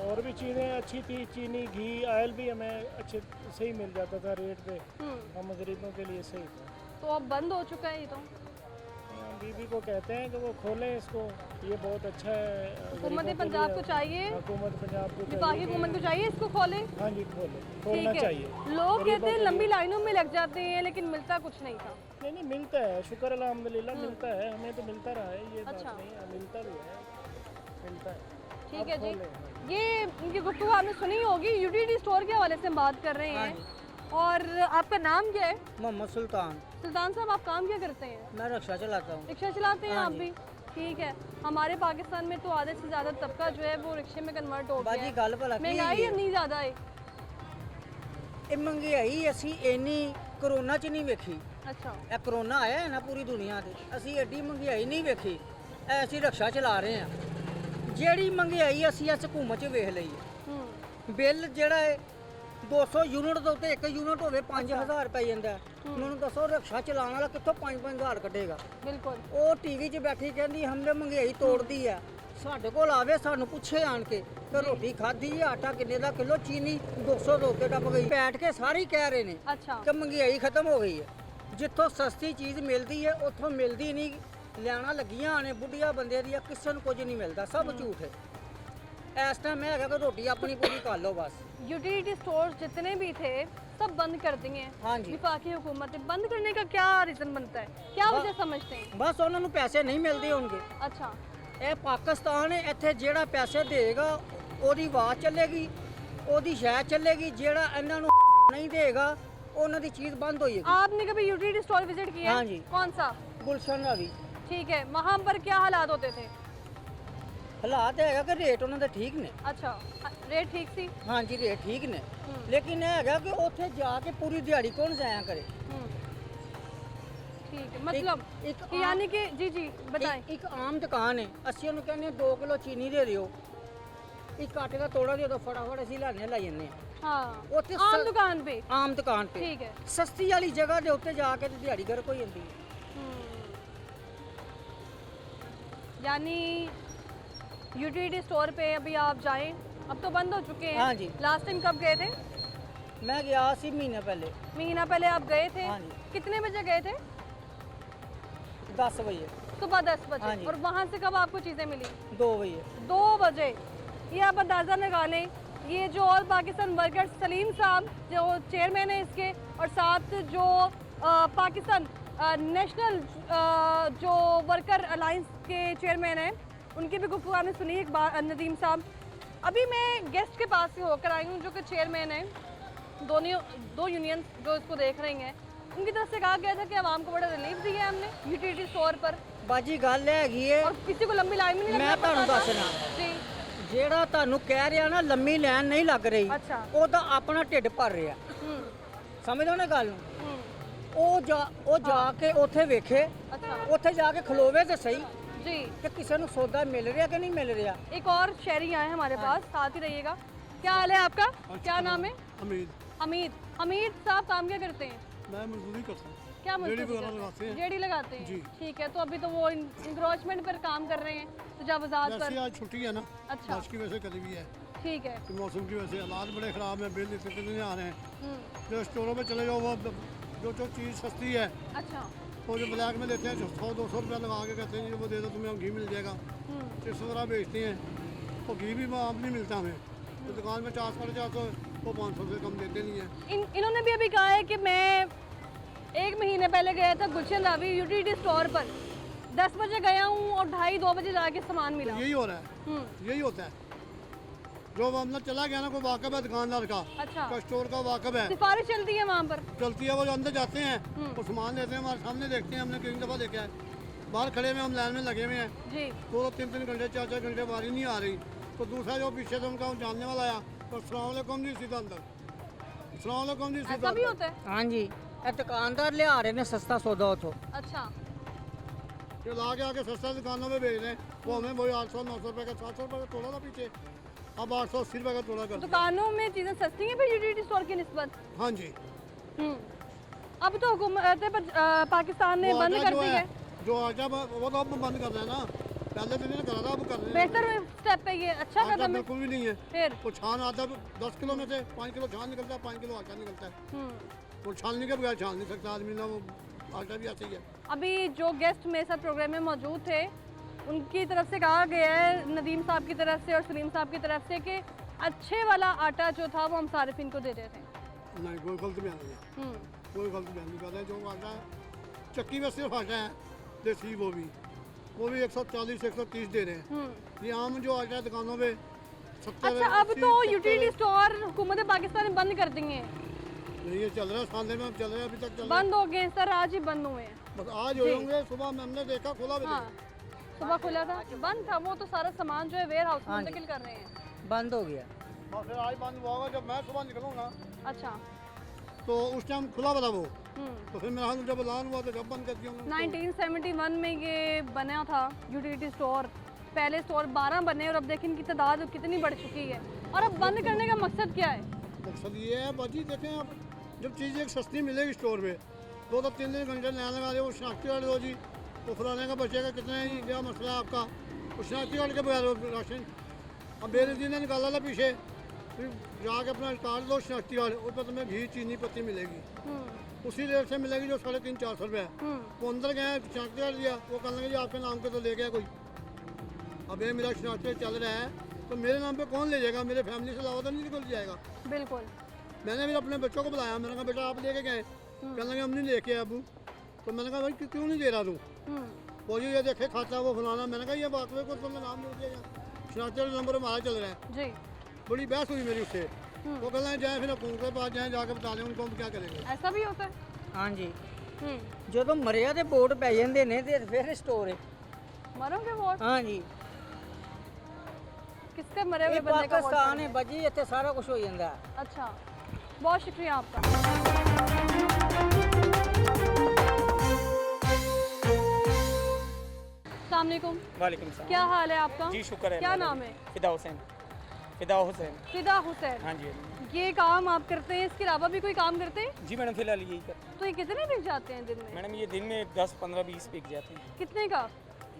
और भी चीज़ें अच्छी थी, चीनी घी ऑयल भी हमें अच्छे सही मिल जाता था रेट पे। हम गरीबों के लिए सही था। तो अब बंद हो चुका है ये तो? बीबी को कहते हैं कि वो खोलें इसको, ये बहुत अच्छा है। हुकूमत पंजाब को चाहिए, हुकूमत पंजाब को विभागीय हुकूमत को चाहिए इसको खोलें। हाँ जी, खोलना चाहिए। लोग कहते हैं लंबी लाइनों में लग जाते हैं लेकिन मिलता कुछ नहीं था। नहीं, मिलता है, शुक्र अल्हम्दुलिल्लाह मिलता है, हमें तो मिलता रहा है, ये अच्छा। बात नहीं है, मिलता भी है, मिलता है। ठीक है जी, ये इनकी गुफ्तगू आपने सुनी होगी। यूटिलिटी स्टोर के हवाले से हम बात कर रहे हैं। और आपका नाम क्या है? मोहम्मद सुल्तान। सुल्तान साहब, आप काम क्या करते हैं? मैं रिक्शा चलाता हूँ। रिक्शा चलाते हैं आप भी? ठीक है। हमारे पाकिस्तान में तो आधे से ज़्यादा तबका जो है वो रिक्शे में कन्वर्ट हो गया है। महंगाई नहीं ज़्यादा है? ਇਹ ਮਹਿੰਗਾਈ ਅਸੀਂ ਇੰਨੀ ਕਰੋਨਾ 'ਚ ਨਹੀਂ ਵੇਖੀ। अच्छा, ਇਹ ਕਰੋਨਾ ਆਇਆ ਹੈ ਨਾ ਪੂਰੀ ਦੁਨੀਆ ਤੇ, ਅਸੀਂ ਐਡੀ ਮਹਿੰਗਾਈ ਨਹੀਂ ਵੇਖੀ। ਇਹ ਅਸੀਂ ਰਿਕਸ਼ਾ ਚਲਾ ਰਹੇ ਹਾਂ। ਜਿਹੜੀ ਮਹਿੰਗਾਈ ਅਸੀਂ ਇਸ ਹਕੂਮਤ 'ਚ ਵੇਖ ਲਈ ਹੈ। ਬਿੱਲ ਜਿਹੜਾ ਹੈ 200 ਯੂਨਿਟ ਦੇ ਉੱਤੇ 1 ਯੂਨਿਟ ਹੋਵੇ 5000 ਪੈ ਜਾਂਦਾ। ਮੈਨੂੰ ਦੱਸੋ ਰਿਕਸ਼ਾ ਚਲਾਉਣ ਵਾਲਾ ਕਿੱਥੋਂ 5-5000 ਕੱਢੇਗਾ? बिल्कुल। ਉਹ ਟੀਵੀ 'ਚ ਬੈਠੀ ਕਹਿੰਦੀ ਹਮਨੇ ਮਹਿੰਗਾਈ ਤੋੜਦੀ ਆ। ਸਾਡੇ ਕੋਲ ਆਵੇ, ਸਾਨੂੰ ਪੁੱਛੇ ਆਣ ਕੇ ਕਿ ਰੋਟੀ ਖਾਧੀ ਹੈ, ਆਟਾ ਕਿੰਨੇ ਦਾ ਕਿਲੋ, ਚੀਨੀ 200 ਦੇ ਉੱਤੇ ਟੱਪ ਗਈ। ਬੈਠ ਕੇ ਸਾਰੇ ਕਹਿ ਰਹੇ ਨੇ अच्छा, ਕਿ ਮਹਿੰਗਾਈ ਖਤਮ ਹੋ ਗਈ ਹੈ। ਜਿੱਥੋਂ ਸਸਤੀ ਚੀਜ਼ ਮਿਲਦੀ ਹੈ ਉੱਥੋਂ ਮਿਲਦੀ ਨਹੀਂ। ਲੈਣਾ ਲੱਗੀਆਂ ਨੇ ਬੁੱਢੀਆਂ ਬੰਦੇ ਦੀਆਂ, ਕਿਸੇ ਨੂੰ ਕੁਝ ਨਹੀਂ ਮਿਲਦਾ, ਸਭ ਝੂਠ ਹੈ। ਇਸ ਟਾਈਮ ਹੈਗਾ ਕਿ ਰੋਟੀ ਆਪਣੀ ਪੂਰੀ ਕਰ ਲਓ बस। यूटिलिटी स्टोर्स जितने भी थे सब बंद कर दिए हैं। हाँ जी। विफाकी हुकूमत ने बंद करने का क्या रीज़न बनता है, क्या वजह समझते हैं? ਬਸ ਉਹਨਾਂ ਨੂੰ ਪੈਸੇ ਨਹੀਂ ਮਿਲਦੇ ਹੋਣਗੇ। अच्छा, ਇਹ ਪਾਕਿਸਤਾਨ ਹੈ, ਇੱਥੇ ਜਿਹੜਾ ਪੈਸੇ ਦੇਗਾ ਉਹਦੀ ਆਵਾਜ਼ ਚੱਲੇਗੀ, ਉਹਦੀ ਸ਼ਾਇਦ ਚੱਲੇਗੀ। ਜਿਹੜਾ ਇਹਨਾਂ ਨੂੰ ਨਹੀਂ ਦੇਗਾ ਉਹਨਾਂ ਦੀ ਚੀਜ਼ ਬੰਦ ਹੋਏਗੀ। आपने कभी यूटिलिटी स्टोर विजिट किया? हाँ जी। कौन सा? ਗੁਲਸ਼ਨ ਦਾ ਵੀ ठीक है, वहाँ पर क्या हालात होते थे? ਹਾਲਾਤ ਹੈਗਾ ਕਿ ਰੇਟ ਉਹਨਾਂ ਦੇ ਠੀਕ ਨੇ। अच्छा, रेट ठीक सी? ਹਾਂਜੀ, ਰੇਟ ਠੀਕ ਨੇ, ਲੇਕਿਨ ਇਹ ਹੈਗਾ ਕਿ ਉੱਥੇ ਜਾ ਕੇ ਪੂਰੀ ਦਿਹਾੜੀ ਕੌਣ ਜਾਇਆ ਕਰੇ। ठीक है, मतलब एक कि यानी कि जी बताएं। ਇੱਕ ਆਮ ਦੁਕਾਨ ਹੈ, ਅਸੀਂ ਉਹਨੂੰ ਕਹਿੰਦੇ 2 ਕਿਲੋ ਚੀਨੀ ਦੇ ਦਿਓ, ਇੱਕ ਆਟੇ ਦਾ ਤੋੜਾ ਦੇ ਦਿਓ, ਫਟਾਫਟ ਅਸੀਂ ਲਾਣੇ ਲੈ ਜਾਂਦੇ ਹਾਂ। हाँ, ਉੱਥੇ आम दुकान पे? ਆਮ ਦੁਕਾਨ ਤੇ ठीक है। ਸਸਤੀ ਵਾਲੀ ਜਗ੍ਹਾ ਦੇ ਉੱਤੇ ਜਾ ਕੇ ਤੇ ਦਿਹਾੜੀ ਗਰਕ ਹੋ ਜਾਂਦੀ ਹੈ। यानी यूटिलिटी स्टोर पे अभी आप जाएं, अब तो बंद हो चुके हैं। हाँ जी। लास्ट टाइम कब गए थे? मैं गया सी महीने पहले। महीना पहले आप गए थे? हाँ जी। कितने बजे गए थे? 10 बजे। सुबह 10 बजे। हाँ जी। और वहाँ से कब आपको चीज़ें मिली? 2 बजे। 2 बजे। ये आप अंदाज़ा लगा लें, ये जो ऑल पाकिस्तान वर्कर्स सलीम साहब जो चेयरमैन है इसके, और साथ जो पाकिस्तान नेशनल जो वर्कर अलायंस के चेयरमैन हैं, उनकी भी गुफ्तगू आपने सुनी एक बार, नदीम साहब। अभी मैं गेस्ट के पास से होकर आई हूँ जो कि चेयरमैन है, दो यूनियन जो इसको देख रही हैं, उनकी तरफ से कहा गया था कि आवाम को बड़ा रिलीफ दिया है हमने यूटिलिटी स्टोर पर। बाजी गल हैगी है, और किसी को लंबी लाइन में नहीं मैं लगना ਤੁਹਾਨੂੰ पड़ता था। ਦੱਸਣਾ जी, ਜਿਹੜਾ ਤੁਹਾਨੂੰ ਕਹਿ ਰਿਹਾ ਨਾ ਲੰਮੀ ਲਾਈਨ ਨਹੀਂ ਲੱਗ ਰਹੀ ਅੱਛਾ। ਉਹਦਾ ਆਪਣਾ ਢਿੱਡ ਭਰ ਰਿਹਾ ਸਮਝਦੇ ਹੋ ਨਾ ਗੱਲ ਨੂੰ ਉਹ ਜਾ ਕੇ ਉੱਥੇ ਵੇਖੇ अच्छा ਉੱਥੇ ਜਾ ਕੇ ਖਲੋਵੇ ਤੇ ਸਹੀ जी। ਕਿ ਕਿਸੇ ਨੂੰ ਸੌਦਾ ਮਿਲ ਰਿਹਾ ਕਿ नहीं मिल रहा। एक और शहरी आए हमारे पास, साथ ही रहिएगा। क्या हाल है आपका? क्या नाम है? हमीद। हमीद साहब काम क्या करते हैं? मैं मजदूरी करता हूँ। क्या रेहड़ी मजदूरी वगैरह करते लगाते हैं? हैं। रेहड़ी लगाते हैं। ठीक है, तो अभी तो वो इंक्रोचमेंट पर काम कर रहे हैं तजावुज़ात वैसे पर। आज छुट्टी है ना, अच्छा आज की वजह से करी हुई है ठीक है। कि मौसम की वजह से हालात बड़े ख़राब हैं, बिल इतने नहीं आ रहे हैं। जो स्टोरों में चले जाओ वो जो चीज़ सस्ती है अच्छा वो जो ब्लैक में लेते हैं 100-200 रुपया लगा के कहते हैं जी वो दे दो तुम्हें घी मिल जाएगा, 600 वगैरह बेचते हैं। वो घी भी आम नहीं मिलता हमें, तो दुकान में 400-450 वो 500 से कम देते नहीं है। इन्होंने भी अभी कहा है कि मैं 1 महीने पहले गया था गुलशन रावी यूटिलिटी स्टोर पर, 10 बजे गया हूँ और 2:30-2 बजे जाके सामान मिला। यही हो रहा है, यही होता है। जो मतलब चला गया ना कोई वाकब है दुकानदार का, अच्छा का स्टोर का वाकब है, सिफारिश चलती है वहाँ पर? चलती है। वो जो अंदर जाते हैं वो सामान लेते हैं, हमारे सामने देखते हैं, हमने कई दफ़ा देखा है। बाहर खड़े हुए हम लाइन में लगे हुए हैं, जी 2-3 घंटे 4 घंटे बारी नहीं आ रही, तो दूसरा जो पीछे से उनका जानने वाला आया तो अस्सलाम वालेकुम जी सीधा अंदर, अस्सलाम वालेकुम जी सीधा ऐसा भी अंदर। होता है? हाँ जी, ਇਹ ਦੁਕਾਨਦਾਰ ਲਿਆ ਰਹੇ ਨੇ ਸਸਤਾ ਸੌਦਾ ਉਥੋਂ। अच्छा जो ला के आके सस्ता दुकानों में बेच रहे हैं, वो हमें वही 800-900 रुपये का 700 रुपये का तोड़ा था पीछे, अब 880 रुपये का तोड़ा कर दिया। दुकानों में चीज़ें सस्ती हैं फिर यूटिलिटी स्टोर की निस्बत? हाँ जी, अब तो हुकूमत पाकिस्तान ने वो बंद आटा कर जो दी है, है। जो आटा वो तो अब बंद कर रहे हैं ना, पहले दिन ने करा था अब कर रहे हैं। बेहतर स्टेप है ये, अच्छा आटा कदम है। बिल्कुल भी नहीं है। फिर वो छान आता है 10 किलो में से 5 किलो छान निकलता है, 5 किलो आटा निकलता है। वो छानने के बगैर छान नहीं सकता आदमी ना, वो आटा भी ऐसे ही है। अभी जो गेस्ट मेरे साथ प्रोग्राम में मौजूद थे उनकी तरफ से कहा गया है, नदीम साहब की तरफ से और सलीम साहब की तरफ से, कि अच्छे वाला आटा जो था वो हम सारिफिन को दे रहे थे। नहीं, कोई गलत बयान नहीं है, कोई गलत बयान नहीं कर रहे। जो आटा है चक्की में सिर्फ आटा है देसी, वो भी 140-130 दे रहे हैं। ये आम जो आटा है दुकानों में 70। अच्छा अब तो यूटिलिटी स्टोर हुकूमत पाकिस्तान ने बंद कर दिए हैं। ये चल रहा है, साले में चल रहा है, अभी तक चल रहा है। बंद हो गए सर, आज ही बंद हुए हैं। बस आज होंगे, सुबह में हमने देखा खुला भी हाँ सुबह खुला था, बंद था। वो तो सारा सामान जो है वेयर हाउस में मुंतकिल कर रहे हैं। बंद हो गया। बस फिर आज बंद हुआ होगा, जब मैं सुबह निकलूंगा अच्छा तो उस टाइम खुला वाला वो, तो फिर मेरा हाथ जब ऐलान हुआ तो जब बंद कर दिया उन्होंने। 1971 में ये बना था यूटिलिटी स्टोर, पहले स्टोर 12 बने और अब देखें इनकी तादाद कितनी बढ़ चुकी है। और अब बंद करने का मकसद क्या है? मकसद ये है बाजी, देखें आप जब चीज़ एक सस्ती मिलेगी स्टोर में, 2-3 घंटे नया लगा दे, वो शनाख्ती कार्ड दो जी, तो फलाने का बचेगा कितने ही, क्या मसला है आपका, वो शनाख्ती कार्ड के बगैर राशन। अब बेनजी ने निकाला था पीछे, फिर जाके अपना कार्ड दो शनाख्ती कार्ड, उस पर तुम्हें घी चीनी पत्ती मिलेगी, उसी रेट से मिलेगी जो 350-400 रुपये है। वो अंदर गए शनाख्ती कार्ड दिया, वो कहने लगे जी आपके नाम के तो ले गया कोई। अब ये मेरा शनाख्ती चल रहा है तो मेरे नाम पे कौन ले जाएगा, मेरे फैमिली से अलावा तो नहीं निकल जाएगा। बिल्कुल। मैंने भी अपने बच्चों को बुलाया, मैंने कहा बेटा आप लेके गए, कहने लगे हम नहीं लेके आए अबू, तो मैंने कहा भाई क्यों नहीं दे रहा तू, वो ये देखे खाता वो फलाना। मैंने कहा ये वाकई को तुमने नाम नहीं दिया, शनाख्ती नंबर हमारा चल रहा है जी। बड़ी बहस हुई मेरी उससे, वो कहना जाए फिर हुकूमत के पास जाए, जाके बता दें उनको हम क्या करेंगे। ऐसा भी होता है? हाँ जी, ਜਦੋਂ ਮਰਿਆ ਤੇ ਬੋਰਡ ਪੈ ਜਾਂਦੇ ਨੇ ਤੇ ਫਿਰ स्टोर है। मरोगे वोट? हाँ जी, किसके मरे हुए ये बंदे का वोट? पाकिस्तान है बजी, ਇੱਥੇ ਸਾਰਾ ਕੁਝ ਹੋ ਜਾਂਦਾ ਹੈ। अच्छा बहुत शुक्रिया आपका। अस्सलाम वालेकुम। वालेकुम सलाम। क्या हाल है आपका? जी शुक्र है। क्या नाम है? फिदा हुसैन। फिदा हुसैन। फिदा हुसैन। हाँ जी ये काम आप करते हैं, इसके अलावा भी कोई काम करते हैं? जी मैडम फिलहाल यही करते तो ये कितने बिक जाते हैं दिन में? हैं मैडम। ये दिन में 10, 15, 20 बिक जाते हैं। कितने का?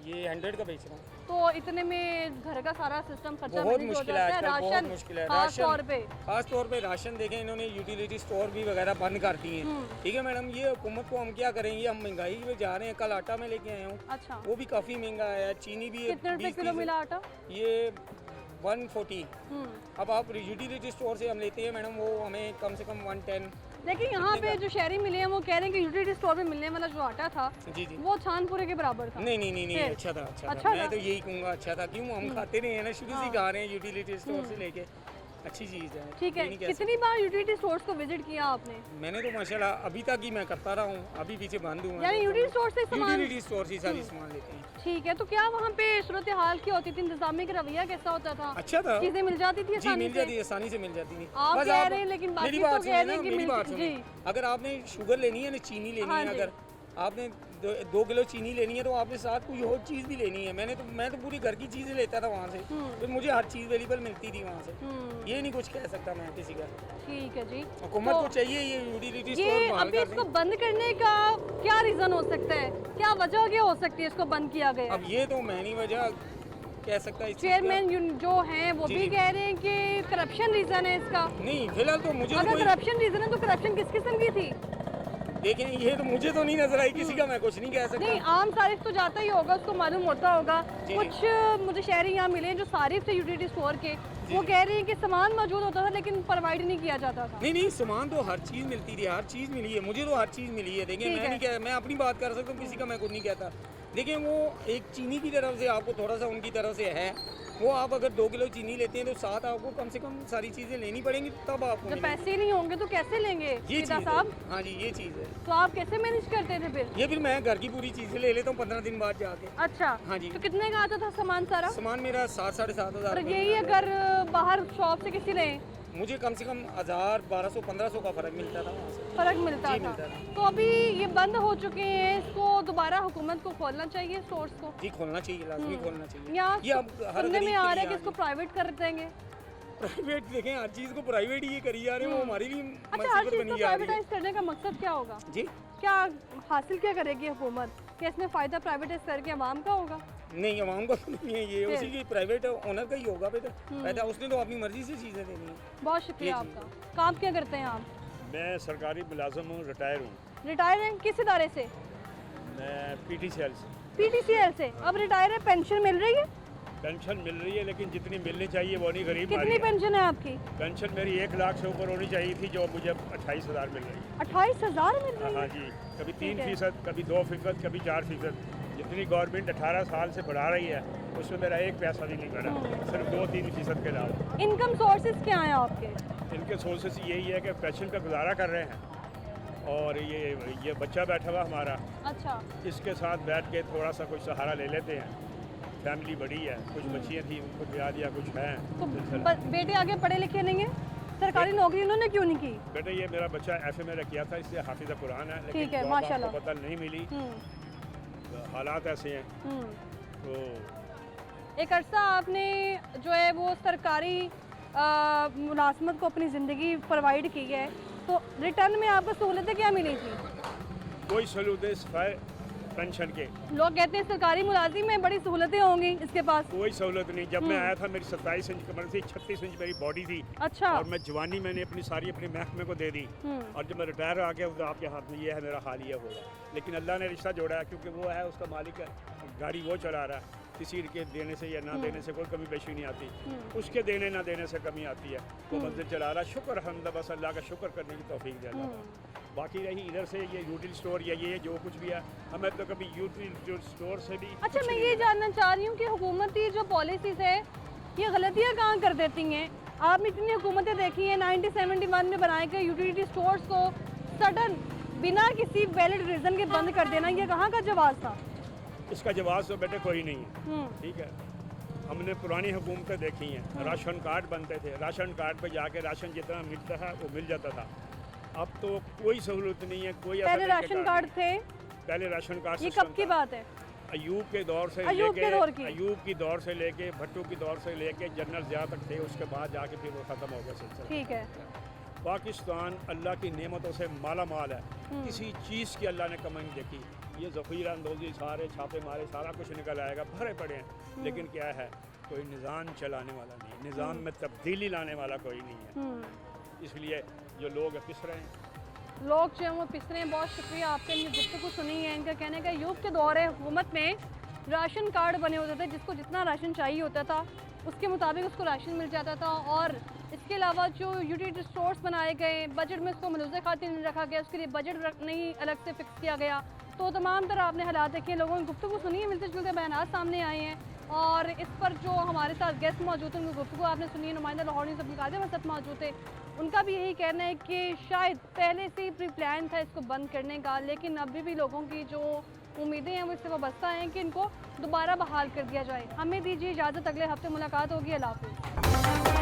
ये 100 का बेच रहा हूँ। तो इतने में घर का सारा सिस्टम खर्चा बहुत मैनेज हो मुश्किल है जाता है। आजकल, बहुत राशन मुश्किल है। खास तौर पे खास तौर पे राशन देखें, इन्होंने यूटिलिटी स्टोर भी वगैरह बंद कर दिए हैं। ठीक है मैडम, ये हुकूमत को हम क्या करेंगे, हम महंगाई में जा रहे हैं। कल आटा में लेके आया हूँ, अच्छा वो भी काफ़ी महंगा आया। चीनी भी कितने रुपए किलो मिला आटा? ये 140। अब आप यूटिलिटी स्टोर से हम लेते हैं मैडम, वो हमें कम से कम 110। लेकिन यहाँ पे जो शहरी मिले हैं वो कह रहे हैं कि यूटिलिटी स्टोर में मिलने वाला जो आटा था जी जी वो छानपुरे के बराबर था। नहीं अच्छा था, अच्छा था। मैं तो यही कहूँगा अच्छा था। क्यों, हम खाते नहीं है ना, शुरू से खा रहे हैं यूटिलिटी स्टोर से लेके। अच्छी चीज़ है। ठीक है, कितनी बार यूटिलिटी स्टोर्स को विजिट किया आपने? मैंने तो माशाल्लाह अभी तक ही मैं करता रहा हूँ, अभी पीछे बंद हूँ। यानी यूटिलिटी स्टोर से सामान, यूटिलिटी स्टोर से सारी सामान लेते हैं। ठीक है, तो क्या वहाँ पे सूरत हाल क्या होती थी, इंतजामी का रवैया कैसा होता था? अच्छा था, चीजें मिल जाती थी जी मिल जाती है, आसानी से मिल जाती थी। आप कह रहे हैं लेकिन बाकी तो कह रहे हैं कि मेरी बात सुनिए, अगर आपने शुगर लेनी है ना, चीनी लेनी है, अगर आपने 2 किलो चीनी लेनी है तो आपने साथ कोई और चीज़ भी लेनी है। मैं तो पूरी घर की चीज़ें लेता था वहाँ से, तो मुझे हर चीज़ अवेलेबल मिलती थी वहाँ से। ये नहीं कुछ कह सकता मैं किसी का। ठीक है जी, हुकूमत को चाहिए ये यूटिलिटी स्टोर बहाल अभी कर इसको बंद करने का क्या रीज़न हो सकता है, क्या वजह क्या हो सकती है इसको बंद किया गया? अब ये तो मैं नहीं वजह कह सकता। चेयरमैन जो हैं वो भी कह रहे हैं कि करप्शन रीज़न है इसका। नहीं, फिलहाल तो मुझे अगर करप्शन रीज़न है तो करप्शन किस किस्म की थी? देखें, ये तो मुझे तो नहीं नजर आई, किसी का मैं कुछ नहीं कह सकता। नहीं, आम सारिफ तो जाता ही होगा, उसको मालूम होता होगा। कुछ मुझे शहरी यहाँ मिले जो सारिफ थे यूटिलिटी स्टोर के, वो कह रहे हैं कि सामान मौजूद होता था लेकिन प्रोवाइड नहीं किया जाता था। नहीं, सामान तो हर चीज़ मिलती थी, हर चीज़ मिली है, मुझे तो हर चीज़ मिली है। देखिए मैं अपनी बात कर सकता हूँ, किसी का मैं कुछ नहीं कहता। देखिए वो एक चीनी की तरफ से आपको थोड़ा सा उनकी तरफ से है, वो आप अगर 2 किलो चीनी लेते हैं तो साथ आपको कम से कम सारी चीज़ें लेनी पड़ेंगी, तब आपको जब पैसे नहीं होंगे तो कैसे लेंगे ये साहब? हाँ जी, ये चीज़ है। तो आप कैसे मैनेज करते थे फिर? ये फिर मैं घर की पूरी चीज़ें ले लेता हूँ 15 दिन बाद जाके। अच्छा, हाँ जी। तो कितने का आता था सामान सारा? सामान मेरा 7-7.5 हज़ार। और यही अगर बाहर शॉप से किसी लें मुझे कम से कम 1000, 1200-1500 का फ़र्क मिलता था वहाँ से। फ़र्क मिलता था। तो अभी ये बंद हो चुके हैं, इसको दोबारा हुकूमत को खोलना चाहिए स्टोर्स को? जी खोलना चाहिए, लाजमी खोलना चाहिए। यहाँ ये अब सुनने में आ रहा है कि इसको प्राइवेट कर देंगे। प्राइवेट देखें, हर चीज़ को प्राइवेट ही करी जा रहे हैं, वो हमारे लिए अच्छा, हर चीज़ को प्राइवेटाइज करने का मकसद क्या होगा जी? क्या हासिल क्या करेगी हुकूमत? क्या इसमें फ़ायदा प्राइवेटाइज करके आवाम का होगा? नहीं, आवाम का तो नहीं है, ये उसी की प्राइवेट ओनर का ही होगा बेटा। पैदा उसने तो अपनी मर्जी से चीज़ें देनी है। बहुत शुक्रिया आपका। काम क्या करते हैं आप? मैं सरकारी मुलाजम हूँ, रिटायर हूँ। रिटायर हैं किस इदारे से? मैं PTCL से। PTCL से अब रिटायर है, पेंशन मिल रही है? पेंशन मिल रही है लेकिन जितनी मिलनी चाहिए वो नहीं, गरीब। कितनी पेंशन है आपकी? पेंशन मेरी 1 लाख से ऊपर होनी चाहिए थी, जो मुझे 28,000 मिल रही है। 28,000 मिल रही है? हाँ जी, कभी 3%, कभी 2%, कभी 4%। जितनी गवर्नमेंट 18 साल से बढ़ा रही है उसमें मेरा 1 पैसा भी नहीं बढ़ा, सिर्फ 2-3% के अलावा। इनकम सोर्सेज क्या हैं आपके? इनके सोर्सेज यही है कि पेंशन का गुजारा कर रहे हैं, और ये बच्चा बैठा हुआ हमारा, अच्छा, इसके साथ बैठ के थोड़ा सा कुछ सहारा ले लेते हैं। फैमिली बड़ी है, कुछ बच्चियाँ थी उनको ब्याह दिया, कुछ हैं। तो बेटे आगे पढ़े लिखे नहीं है, सरकारी नौकरी उन्होंने क्यों नहीं की? बेटे ये मेरा बच्चा FA में किया था, इससे हाफिज़ कुरान है, ठीक है, लेकिन माशाल्लाह पता नहीं मिली, हालात ऐसे हैं। तो एक अरसा आपने जो है वो सरकारी मुलाजमत को अपनी ज़िंदगी प्रोवाइड की है, तो रिटर्न में आपको सहूलतें क्या मिली थी? कोई सहूलतें पेंशन के, लोग कहते हैं सरकारी मुलाजिम में बड़ी सहूलतें होंगी, इसके पास कोई सहूलत नहीं। जब मैं आया था मेरी 27 इंच कमर थी, 36 इंच मेरी बॉडी थी। अच्छा। और मैं जवानी मैंने अपनी सारी अपने महकमे को दे दी, और जब मैं रिटायर आ गया तो आपके हाथ में ये है, मेरा हाल ये होगा। लेकिन अल्लाह ने रिश्ता जोड़ा है, क्योंकि वो है उसका मालिक है, गाड़ी वो चला रहा है, किसी के देने से या ना देने से कोई कमी पेशी नहीं आती, उसके देने ना देने से कमी आती है। वो मंजिल चला रहा है, शुक्र हमदा, बस अल्लाह का शुक्र करने की तौफीक दे अल्लाह। बाकी रही इधर से ये यूटिलिटी स्टोर या ये जो कुछ भी है, हमें तो कभी यूटिलिटी स्टोर से भी। अच्छा, मैं ये जानना चाह रही हूँ कि हुकूमती जो पॉलिसीज़ है ये गलतियाँ कहाँ कर देती हैं? आपने इतनी हुकूमतें देखी हैं, 1971 में बनाए गए यूटिलिटी स्टोर्स को सडन बिना किसी वैलिड रीज़न के बंद कर देना, ये कहाँ का जवाब था? इसका जवाब तो बेटे कोई नहीं है, ठीक है। हमने पुरानी हुकूमतें देखी हैं, राशन कार्ड बनते थे, राशन कार्ड पे जाके राशन जितना मिलता है वो मिल जाता था। अब तो कोई सहूलत नहीं है, कोई। पहले राशन कार्ड थे, पहले राशन कार्ड ये कब की बात है? अयूब के दौर से लेके, अयूब की दौर से लेके भट्टू की दौर से लेके जनरल ज़िया तक थे, उसके बाद जाके फिर वो ख़त्म हो गया सिलसिला। ठीक है। पाकिस्तान अल्लाह की नेमतों से माला माल है, किसी चीज़ की अल्लाह ने कमी नहीं देखी। ये ज़ख़ीरा अंदोज़ी, सारे छापे मारे, सारा कुछ निकल आएगा, भरे पड़े हैं, लेकिन क्या है, कोई निज़ाम चलाने वाला नहीं, निज़ाम में तब्दीली लाने वाला कोई नहीं है। इसलिए जो लोग पिस रहे हैं, लोग जो हैं वो पिस रहे हैं। बहुत शुक्रिया आपने इनकी गुफ्तगू सुनी है। इनका कहने का यूथ के दौर है, हुकूमत में राशन कार्ड बने होते थे, जिसको जितना राशन चाहिए होता था उसके मुताबिक उसको राशन मिल जाता था। और इसके अलावा जो यूटिलिटी स्टोर्स बनाए गए, बजट में उसको मलूज़ खातिर नहीं रखा गया, उसके लिए बजट नहीं अलग से फिक्स किया गया। तो तमाम तरह आपने हालात देखे, लोगों की गुफ्तगू सुनी है, मिलते जुलते बयानात सामने आए हैं। और इस पर जो हमारे साथ गेस्ट मौजूद थे, उनकी गुफ्तगू आपने सुनी। नुमाइंदा लाहौर न्यूज़ अपनी कादिर हमारे साथ मौजूद थे, उनका भी यही कहना है कि शायद पहले से ही प्री प्लान था इसको बंद करने का, लेकिन अभी भी लोगों की जो उम्मीदें हैं वो इससे वाबस्ता हैं कि इनको दोबारा बहाल कर दिया जाए। हमें दीजिए इजाज़त, अगले हफ्ते मुलाकात होगी। अल्लाह हाफ़िज़।